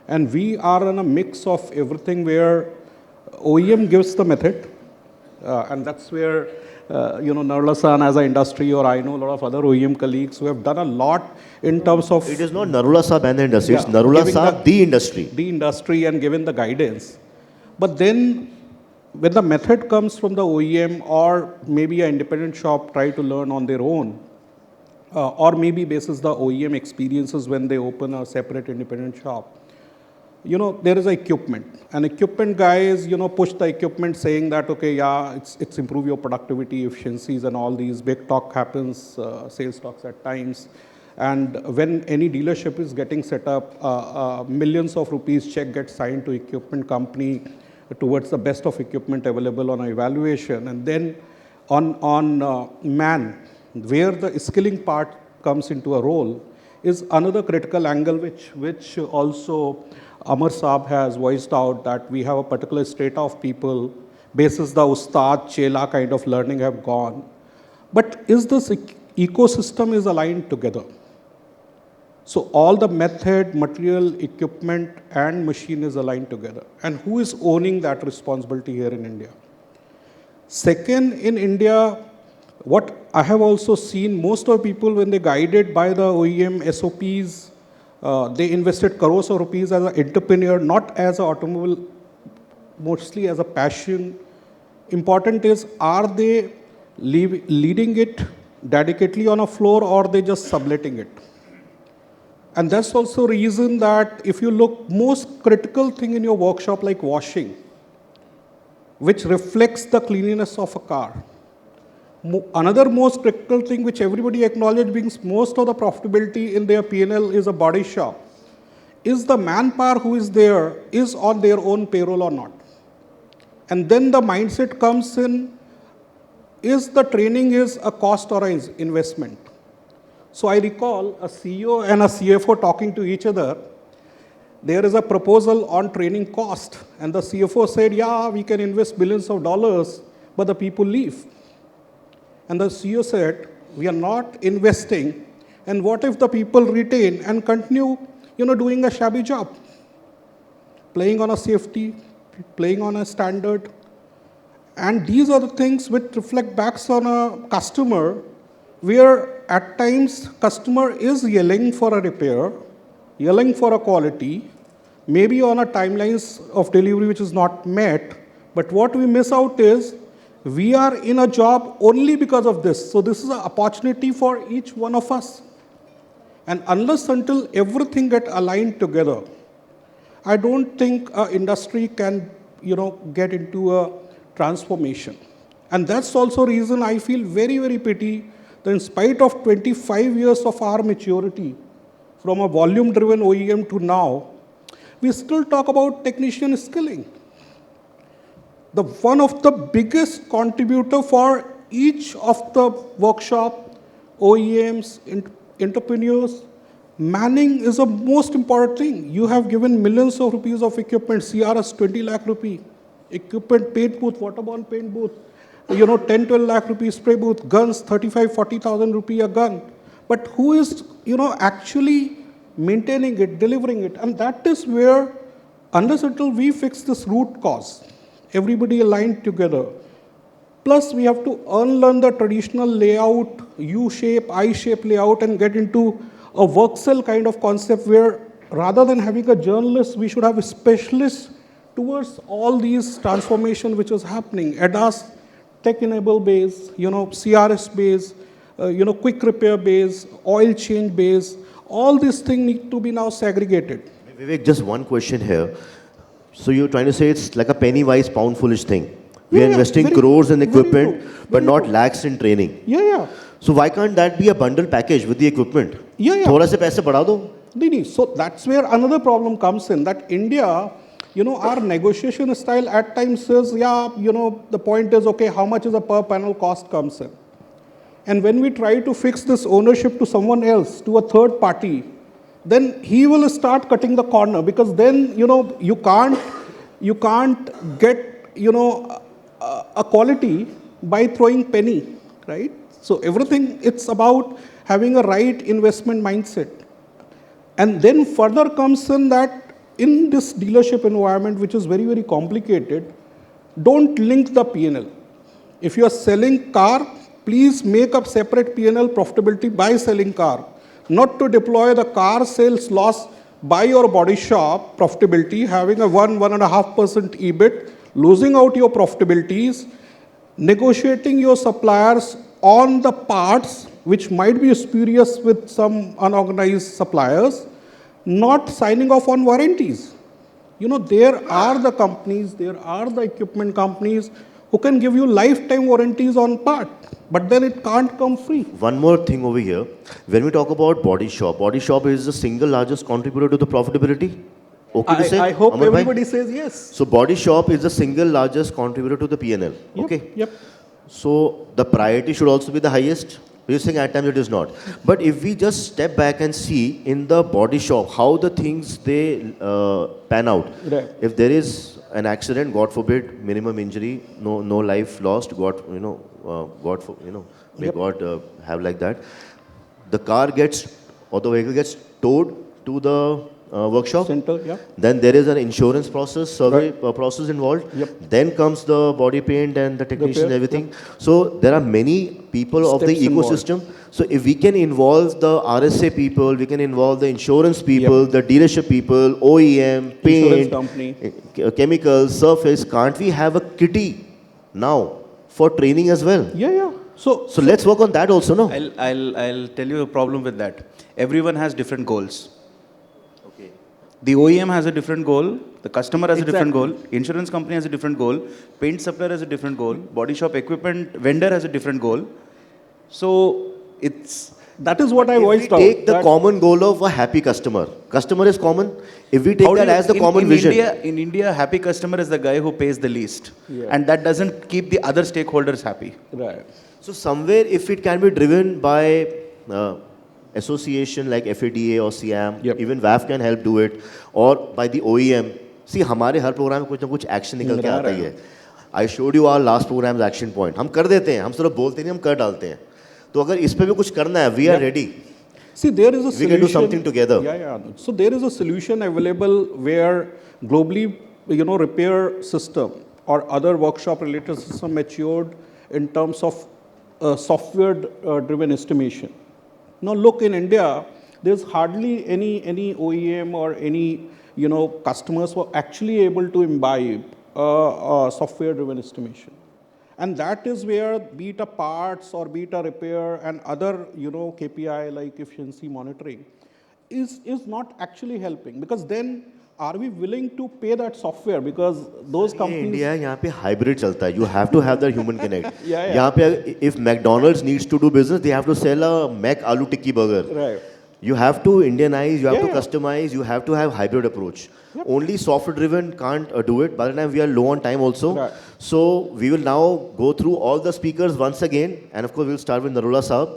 And we are in a mix of everything where OEM gives the method, and that's where, Narula-san as an industry, or I know a lot of other OEM colleagues who have done a lot in terms of... It is not Narula-san and the industry, it's Narula-san, the industry. The industry and given the guidance. But then, when the method comes from the OEM or maybe an independent shop try to learn on their own, or maybe basis the OEM experiences when they open a separate independent shop, there is equipment. And equipment guys, push the equipment saying that, okay, yeah, it's improve your productivity, efficiencies, and all these big talk happens, sales talks at times. And when any dealership is getting set up, millions of rupees check gets signed to equipment company towards the best of equipment available on evaluation. And then on man, where the skilling part comes into a role, is another critical angle which also Amar Saab has voiced out, that we have a particular strata of people, basis the Ustad, Chela kind of learning have gone. But is this ecosystem is aligned together? So all the method, material, equipment, and machine is aligned together. And who is owning that responsibility here in India? Second, in India, what I have also seen, most of people, when they guided by the OEM SOPs, they invested crores of rupees as an entrepreneur, not as an automobile, mostly as a passion. Important is, are they leading it dedicatedly on a floor, or they just subletting it? And that's also reason that if you look, most critical thing in your workshop like washing, which reflects the cleanliness of a car. Another most critical thing which everybody acknowledges being most of the profitability in their P&L is a body shop. Is the manpower who is there is on their own payroll or not? And then the mindset comes in, is the training is a cost or an investment? So I recall a CEO and a CFO talking to each other. There is a proposal on training cost. And the CFO said, yeah, we can invest billions of dollars, but the people leave. And the CEO said, we are not investing. And what if the people retain and continue, doing a shabby job? Playing on a safety, playing on a standard. And these are the things which reflect back on a customer, where at times customer is yelling for a repair, yelling for a quality, maybe on a timelines of delivery which is not met. But what we miss out is, we are in a job only because of this. So this is an opportunity for each one of us. And unless until everything get aligned together, I don't think industry can, get into a transformation. And that's also reason I feel very, very pity that in spite of 25 years of our maturity, from a volume-driven OEM to now, we still talk about technician skilling. One of the biggest contributor for each of the workshop, OEMs, entrepreneurs, manning is the most important thing. You have given millions of rupees of equipment, CRS 20 lakh rupee, equipment paint booth, waterborne paint booth, 10, 12 lakh rupees spray booth, guns, 35, 40,000 rupee a gun. But who is, actually maintaining it, delivering it? And that is where, unless until we fix this root cause, everybody aligned together. Plus, we have to unlearn the traditional layout, U-shape, I-shape layout, and get into a work cell kind of concept where rather than having a journalist, we should have a specialist towards all these transformation which is happening. ADAS, tech-enable base, CRS base, quick repair base, oil change base, all these things need to be now segregated. Vivek, just one question here. So you're trying to say it's like a penny-wise, pound-foolish thing. We are investing crores in equipment, but not lakhs in training. Yeah. So why can't that be a bundle package with the equipment? Yeah. थोड़ा से पैसे बढ़ा दो. No. So that's where another problem comes in, that India, our negotiation style at times says, the point is, okay, how much is a per panel cost comes in. And when we try to fix this ownership to someone else, to a third party, then he will start cutting the corner, because then, you can't get, a quality by throwing penny, right? So everything, it's about having a right investment mindset. And then further comes in that in this dealership environment, which is very, very complicated, don't link the P&L. If you are selling car, please make up separate P&L profitability by selling car, not to deploy the car sales loss by your body shop profitability, having a 1.5% EBIT, losing out your profitabilities, negotiating your suppliers on the parts which might be spurious with some unorganized suppliers, not signing off on warranties. There are the companies, there are the equipment companies who can give you lifetime warranties on part, but then it can't come free. One more thing over here. When we talk about body shop is the single largest contributor to the profitability? Okay to say? I hope Amar everybody bhai? says yes. So body shop is the single largest contributor to the P&L. Okay? Yep. So the priority should also be the highest. You're saying at times it is not. But if we just step back and see in the body shop how the things they pan out. Right. If there is an accident, God forbid, minimum injury, no life lost, may God have like that. The car gets or the vehicle gets towed to the workshop. Center, yeah. Then there is an insurance process, survey process involved. Yep. Then comes the body paint and the technician and everything. Yep. So there are many people of the Steps ecosystem. involved. So if we can involve the RSA people, we can involve the insurance people, the dealership people, OEM, paint, Insurance company, chemicals, surface, can't we have a kitty now for training as well? Yeah. So let's work on that also, no? I'll tell you a problem with that. Everyone has different goals. Okay. The OEM has a different goal, the customer has a different goal, insurance company has a different goal, paint supplier has a different goal, body shop equipment vendor has a different goal. So that is what I voiced out. Take the common goal of a happy customer. Customer is common. If we take that as the common vision. In India, happy customer is the guy who pays the least. Yeah. And that doesn't keep the other stakeholders happy. Right. So somewhere if it can be driven by association like FADA or CAM, even VAF can help do it, or by the OEM. See, हमारे हर programme में कुछ ना कुछ action निकल के आता ही है. I showed you our last program's action point. हम कर देते हैं, हम सिर्फ बोलते नहीं, हम कर डालते हैं. तो अगर इस पे भी कुछ करना है, we are ready. See, there is a solution. We can do something together. Yeah. So there is a solution available where globally, repair system or other workshop-related system matured in terms of software-driven estimation. Now, look, in India, there's hardly any OEM or any customers who are actually able to imbibe software-driven estimation. And that is where, be it a parts or be it a repair and other, KPI like efficiency monitoring is not actually helping. Because then are we willing to pay that software? Because those companies... India है, यहाँ पे hybrid चलता है. You have to have the human connect. Yeah. यहाँ पे if McDonald's needs to do business, they have to sell a Mac aloo tikki burger. Right. You have to Indianize, you have to Yeah. customize, you have to have hybrid approach. Only software driven can't do it. By the time we are low on time also. Right. So we will now go through all the speakers once again, and of course we'll start with Narula Saab.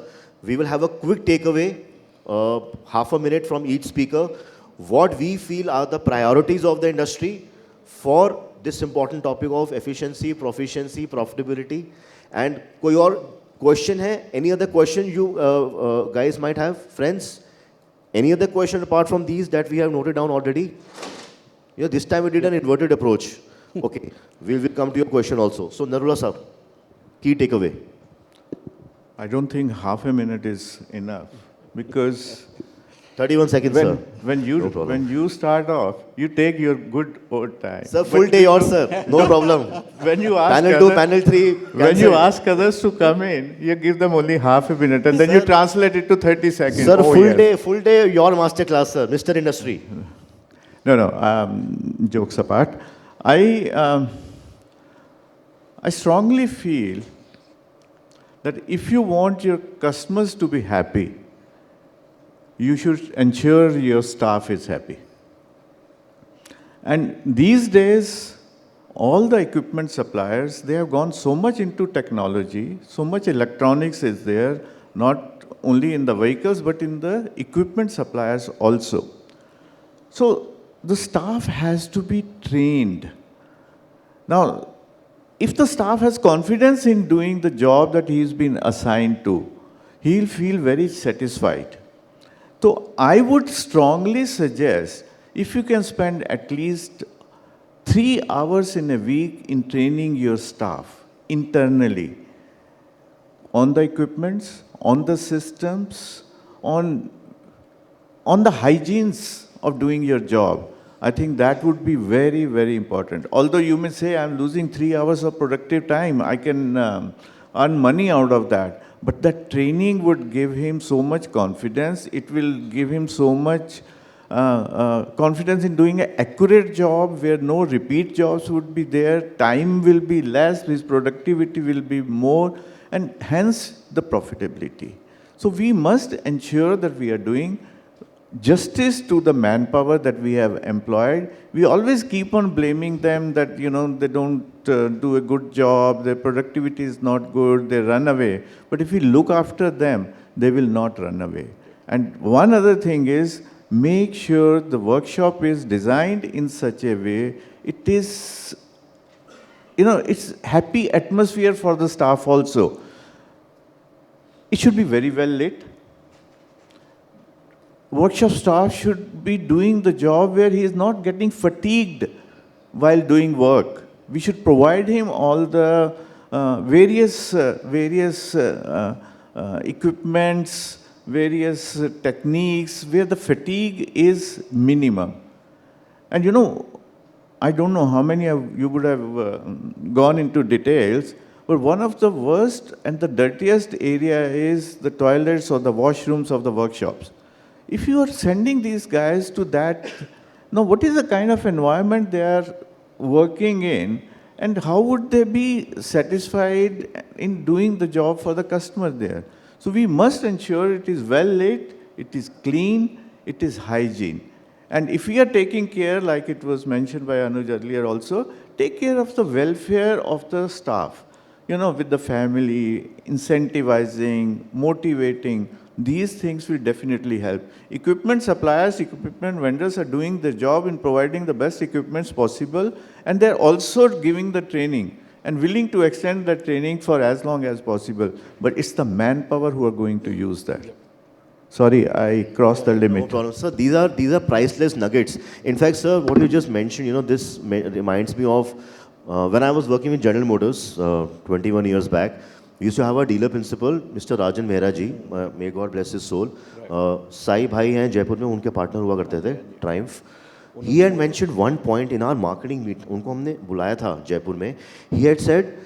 We will have a quick takeaway, half a minute from each speaker. What we feel are the priorities of the industry for this important topic of efficiency, proficiency, profitability. And koi aur question hai? Any other question you guys might have? Friends? Any other question apart from these that we have noted down already? Yeah, this time we did an inverted approach. Okay, we will come to your question also. So Narula sir, key takeaway. I don't think half a minute is enough because 31 seconds, sir. No problem. When you start off, you take your good old time. Sir, full day yours, sir. No problem. When you ask panel 2, panel 3. When you ask others to come in, you give them only half a minute and then you translate it to 30 seconds. Sir, full day, your master class, sir. Mr. Industry. No. Jokes apart. I strongly feel that if you want your customers to be happy, you should ensure your staff is happy. And these days, all the equipment suppliers, they have gone so much into technology, so much electronics is there, not only in the vehicles, but in the equipment suppliers also. So the staff has to be trained. Now, if the staff has confidence in doing the job that he's been assigned to, he'll feel very satisfied. So I would strongly suggest if you can spend at least 3 hours in a week in training your staff internally on the equipments, on the systems, on the hygienes of doing your job, I think that would be very, very important. Although you may say, I'm losing 3 hours of productive time, I can earn money out of that. But that training would give him so much confidence. It will give him so much confidence in doing an accurate job where no repeat jobs would be there. Time will be less, his productivity will be more, and hence the profitability. So we must ensure that we are doing justice to the manpower that we have employed. We always keep on blaming them that, they don't do a good job, their productivity is not good, they run away. But if we look after them, they will not run away. And one other thing is, make sure the workshop is designed in such a way, it is, it's happy atmosphere for the staff also. It should be very well lit. Workshop staff should be doing the job where he is not getting fatigued while doing work. We should provide him all the various equipments, various techniques where the fatigue is minimum. And I don't know how many of you would have gone into details, but one of the worst and the dirtiest area is the toilets or the washrooms of the workshops. If you are sending these guys to that, now what is the kind of environment they are working in, and how would they be satisfied in doing the job for the customer there? So we must ensure it is well lit, it is clean, it is hygiene. And if we are taking care, like it was mentioned by Anuj earlier also, take care of the welfare of the staff, with the family, incentivizing, motivating. These things will definitely help. Equipment suppliers, equipment vendors are doing their job in providing the best equipments possible, and they're also giving the training and willing to extend that training for as long as possible. But it's the manpower who are going to use that. Sorry, I crossed the limit. No problem, sir. These are priceless nuggets. In fact, sir, what you just mentioned, this reminds me of when I was working with General Motors 21 years back. We used to have a dealer principal, Mr. Rajan Mehra ji, may God bless his soul. Sahai bhai hain Jaipur mein, unke partner hua karte the, Triumph. He had mentioned one point in our marketing meet, unko humne bulaya tha Jaipur mein. He had said,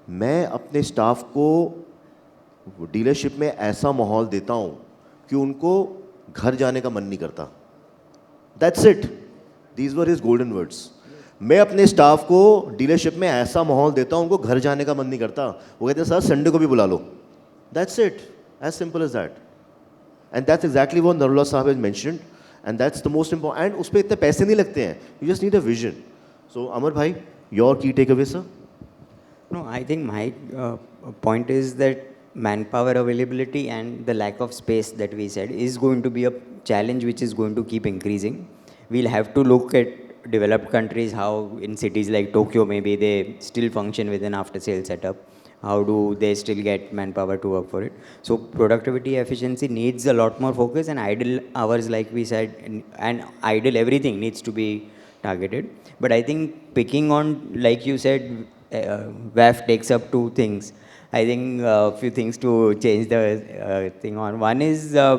मैं अपने staff को dealership में ऐसा माहौल देता हूँ कि उनको घर जाने का मन नहीं करता. That's it. These were his golden words. मैं अपने स्टाफ को डीलरशिप में ऐसा माहौल देता हूँ, उनको घर जाने का मन नहीं करता. वो कहते हैं सर संडे को भी बुला लो. That's it. As simple as that. And that's exactly what Narula Sahab has mentioned. And that's the most important. And उस पे इतने पैसे नहीं लगते हैं. You just need a vision. So Amar bhai, your key takeaway, sir? No, I think my point is that manpower availability and the lack of space that we said is going to be a challenge which is going to keep increasing. We'll have to look at developed countries, how in cities like Tokyo maybe they still function with an after-sales setup. How do they still get manpower to work for it? So productivity efficiency needs a lot more focus, and idle hours, like we said, and idle everything needs to be targeted. But I think picking on, like you said, WAF takes up two things. I think a few things to change the thing on. One is a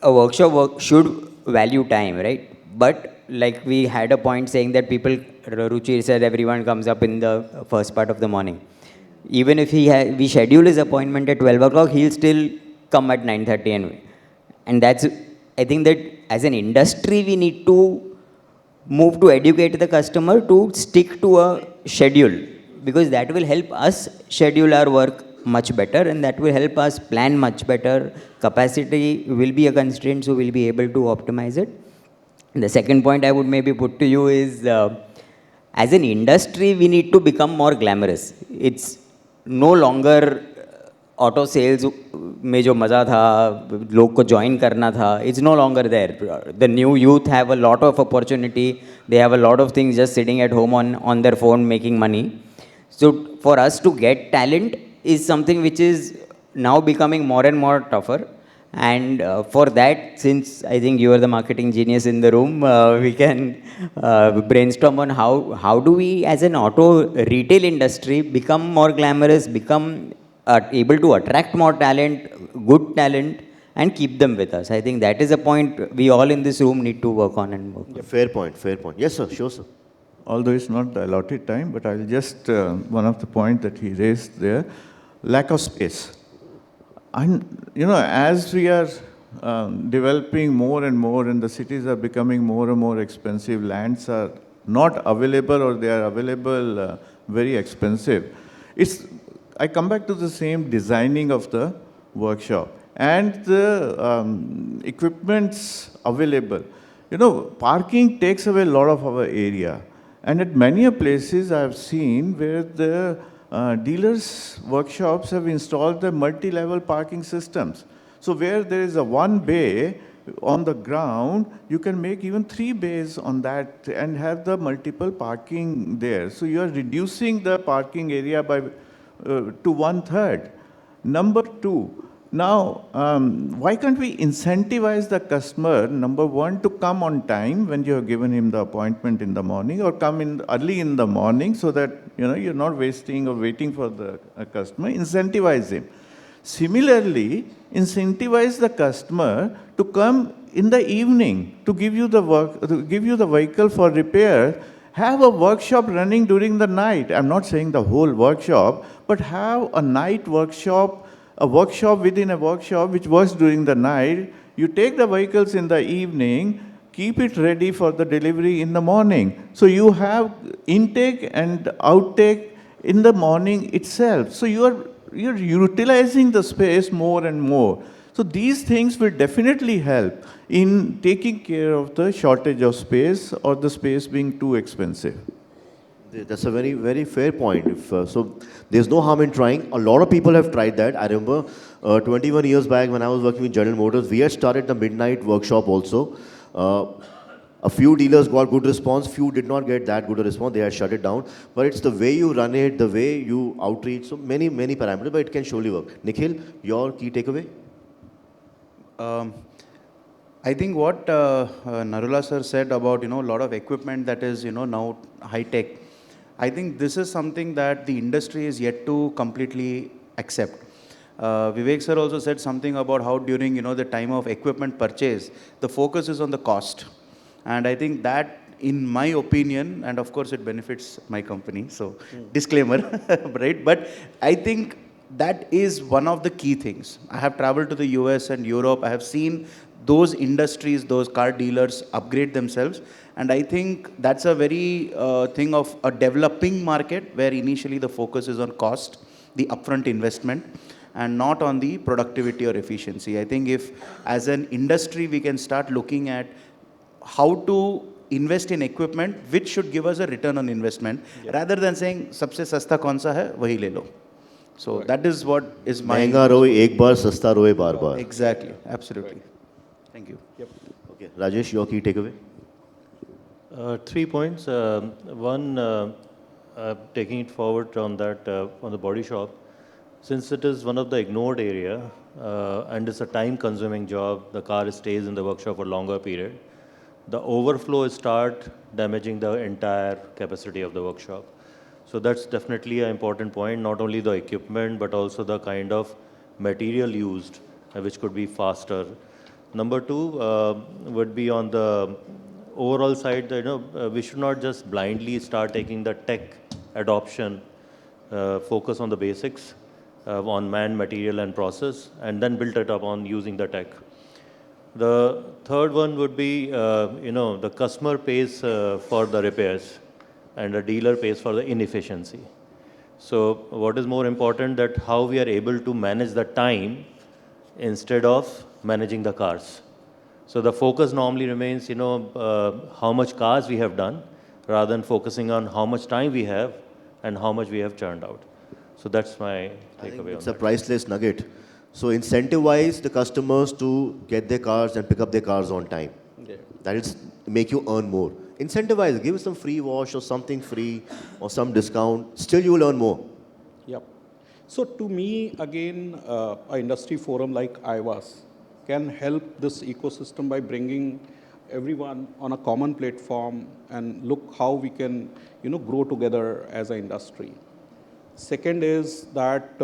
workshop should value time, right? But like we had a point saying that people, Ruchi said everyone comes up in the first part of the morning. Even if we schedule his appointment at 12 o'clock, he'll still come at 9:30 anyway. And that's, I think that as an industry, we need to move to educate the customer to stick to a schedule, because that will help us schedule our work much better, and that will help us plan much better. Capacity will be a constraint, so we'll be able to optimize it. And the second point I would maybe put to you is, as an industry, we need to become more glamorous. It's no longer auto sales में जो मज़ा था, लोग को join करना था, it's no longer there. The new youth have a lot of opportunity. They have a lot of things just sitting at home on their phone making money. So for us to get talent is something which is now becoming more and more tougher. And for that, since I think you are the marketing genius in the room, we can brainstorm on how do we as an auto retail industry become more glamorous, become able to attract more talent, good talent, and keep them with us. I think that is a point we all in this room need to work on and work on. Fair point, fair point. Yes, sir, sure, sir. Although it's not the allotted time, but I'll just, one of the points that he raised there, lack of space. And, as we are developing more and more and the cities are becoming more and more expensive, lands are not available or they are available very expensive. I come back to the same designing of the workshop and the equipments available. Parking takes away a lot of our area. And at many places I have seen where the dealers' workshops have installed the multi-level parking systems. So where there is a one bay on the ground, you can make even 3 bays on that and have the multiple parking there. So you are reducing the parking area by to 1/3. Number 2, now, why can't we incentivize the customer, number 1, to come on time when you have given him the appointment in the morning, or come in early in the morning so that, you're not wasting or waiting for the customer. Incentivize him. Similarly, incentivize the customer to come in the evening to give you the vehicle for repair. Have a workshop running during the night. I'm not saying the whole workshop, but have a night workshop, a workshop within a workshop which works during the night. You take the vehicles in the evening, keep it ready for the delivery in the morning. So you have intake and outtake in the morning itself. So you're utilizing the space more and more. So these things will definitely help in taking care of the shortage of space or the space being too expensive. That's a very, very fair point. So there's no harm in trying. A lot of people have tried that. I remember 21 years back when I was working with General Motors, we had started the midnight workshop also. A few dealers got good response, few did not get that good a response, they had shut it down. But it's the way you run it, the way you outreach, so many, many parameters, but it can surely work. Nikhil, your key takeaway? I think what Narula sir said about, a lot of equipment that is, now high tech. I think this is something that the industry is yet to completely accept. Vivek sir also said something about how during, the time of equipment purchase, the focus is on the cost. And I think that, in my opinion, and of course it benefits my company, so disclaimer, right? But I think that is one of the key things. I have traveled to the US and Europe. I have seen those industries, those car dealers upgrade themselves. And I think that's a very thing of a developing market where initially the focus is on cost, the upfront investment, and not on the productivity or efficiency. I think if as an industry we can start looking at how to invest in equipment which should give us a return on investment, rather than saying sabse sasta kaun sa hai wahi le lo. So that is what is my... महंगा रोए एक बार, सस्ता रोए बार बार. Exactly, absolutely. Thank you. Okay, Rajesh, your key takeaway? 3 points. One, taking it forward on that, on the body shop, since it is one of the ignored area and it's a time-consuming job, the car stays in the workshop for a longer period. The overflow start damaging the entire capacity of the workshop. So that's definitely an important point, not only the equipment, but also the kind of material used, which could be faster. Number 2 would be on the overall side, we should not just blindly start taking the tech adoption, focus on the basics, on man, material, and process, and then build it up on using the tech. The third one would be, the customer pays for the repairs and the dealer pays for the inefficiency. So what is more important, that how we are able to manage the time instead of managing the cars. So the focus normally remains, how much cars we have done, rather than focusing on how much time we have and how much we have churned out. So that's my takeaway. It's a priceless nugget. So incentivize the customers to get their cars and pick up their cars on time. Yeah. That is make you earn more. Incentivize, give some free wash or something free or some discount. Still you will earn more. Yep. So to me, again, an industry forum like IVASS can help this ecosystem by bringing everyone on a common platform and look how we can, grow together as an industry. Second is that,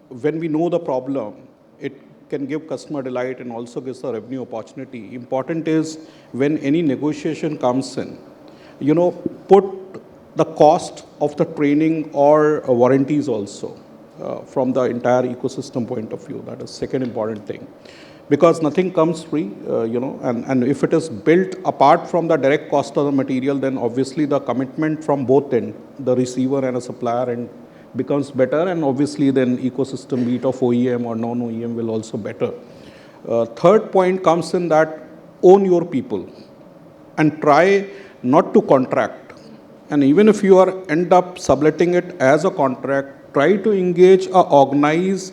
when we know the problem, it can give customer delight and also gives a revenue opportunity. Important is when any negotiation comes in, put the cost of the training or warranties also from the entire ecosystem point of view. That is second important thing. Because nothing comes free, and if it is built apart from the direct cost of the material, then obviously the commitment from both ends, the receiver and a supplier, and becomes better, and obviously then ecosystem, be it of OEM or non-OEM, will also better. Third point comes in that own your people and try not to contract. And even if you end up subletting it as a contract, try to engage a organized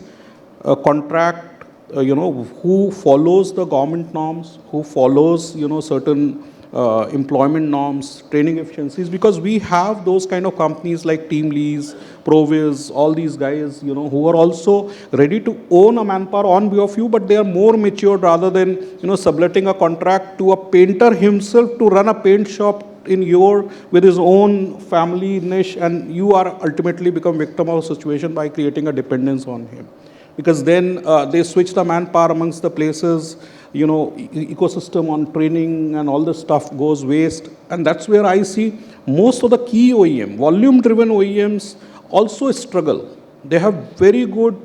contract, who follows the government norms, who follows, certain employment norms, training efficiencies, because we have those kind of companies like TeamLease, Provis, all these guys, who are also ready to own a manpower on behalf of you, but they are more matured rather than, subletting a contract to a painter himself to run a paint shop with his own family niche, and you are ultimately become victim of a situation by creating a dependence on him. Because then they switch the manpower amongst the places, ecosystem on training and all this stuff goes waste. And that's where I see most of the key OEM, volume-driven OEMs also struggle. They have very good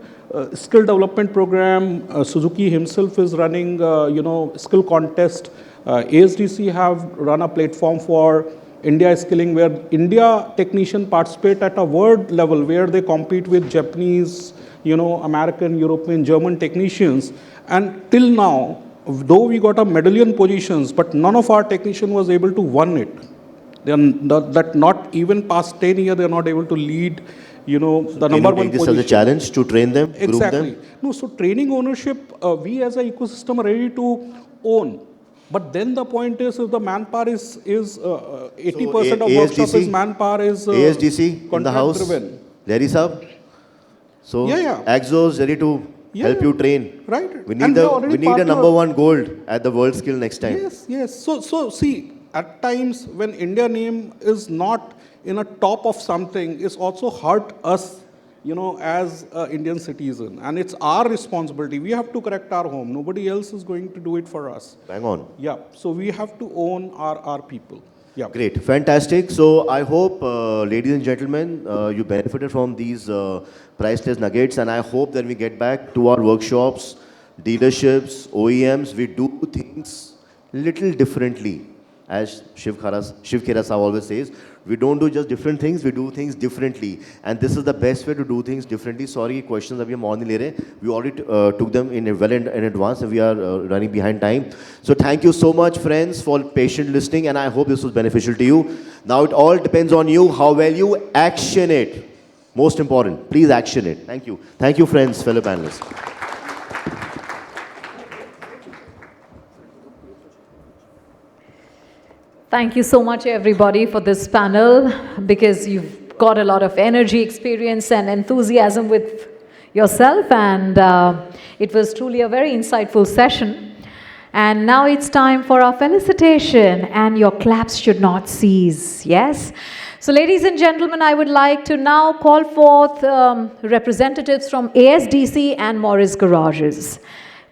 skill development program. Suzuki himself is running, skill contest. ASDC have run a platform for India skilling, where India technicians participate at a world level, where they compete with Japanese, American, European, German technicians. And till now, though we got a medallion positions, but none of our technician was able to win it. They are not even past 10 years, they are not able to lead, the number one position. This as a challenge to train them, exactly. group them? No, so training ownership, we as an ecosystem are ready to own. But then the point is, if the manpower is 80% of workshop is manpower is ASDC in the house, Larry Saab. So Akzo is ready to help you train. Right. We need a number one gold at the world skill next time. Yes. So see, at times when India name is not in a top of something, it's also hurt us, as Indian citizen. And it's our responsibility. We have to correct our home. Nobody else is going to do it for us. Bang on. Yeah. So we have to own our people. Yeah. Great. Fantastic. So I hope, ladies and gentlemen, you benefited from these priceless nuggets. And I hope that we get back to our workshops dealerships, OEMs, we do things little differently. As Shiv Khera always says, we don't do just different things, we do things differently. And this is the best way to do things differently. Sorry, questions abhi hum aur nahi le rahe. We already took them in advance and we are running behind time. So thank you so much, friends, for patient listening, and I hope this was beneficial to you. Now it all depends on you, how well you action it. Most important, please action it. Thank you. Thank you, friends, fellow panelists. Thank you so much, everybody, for this panel, because you've got a lot of energy, experience, and enthusiasm with yourself, and it was truly a very insightful session. And now it's time for our felicitation, and your claps should not cease, yes? So, ladies and gentlemen, I would like to now call forth representatives from ASDC and Morris Garages.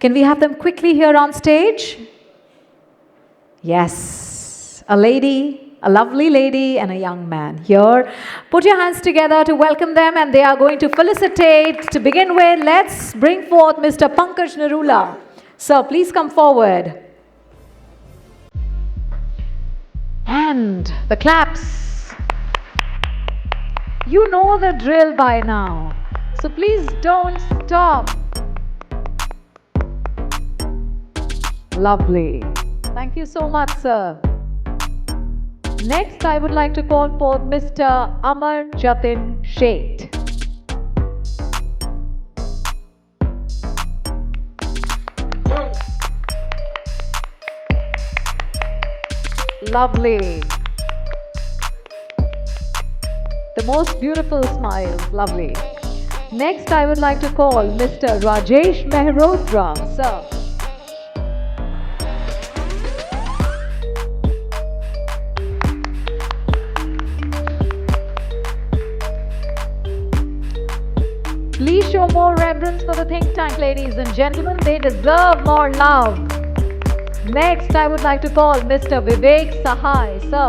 Can we have them quickly here on stage? Yes. A lady, a lovely lady, and a young man here. Put your hands together to welcome them, and they are going to felicitate. To begin with, let's bring forth Mr. Pankaj Narula. Sir, please come forward. And the claps. You know the drill by now, so please don't stop. Lovely. Thank you so much, sir. Next, I would like to call forth Mr. Amar Jatin Sheth. Lovely. The most beautiful smile. Lovely. Next, I would like to call Mr. Rajesh Mehrotra. Sir. Please show more reverence for the think tank, ladies and gentlemen. They deserve more love. Next, I would like to call Mr. Vivek Sahai, sir.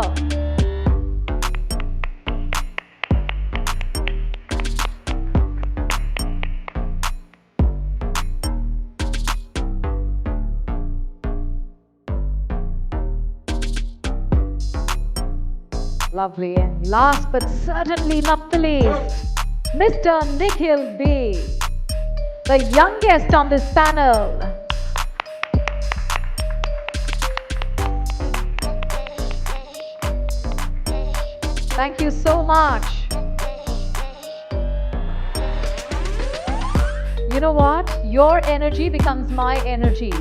Lovely. And last but certainly not the least, Mr. Nikhil B, the youngest on this panel. Thank you so much. You know what? Your energy becomes my energy,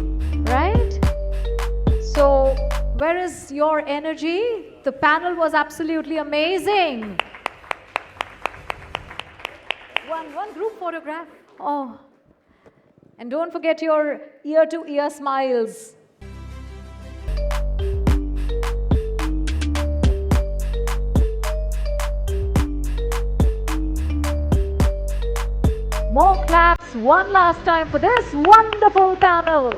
right? So, where is your energy? The panel was absolutely amazing. One group photograph. Oh, and don't forget your ear-to-ear smiles. More claps one last time for this wonderful panel.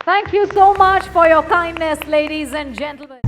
Thank you so much for your kindness, ladies and gentlemen.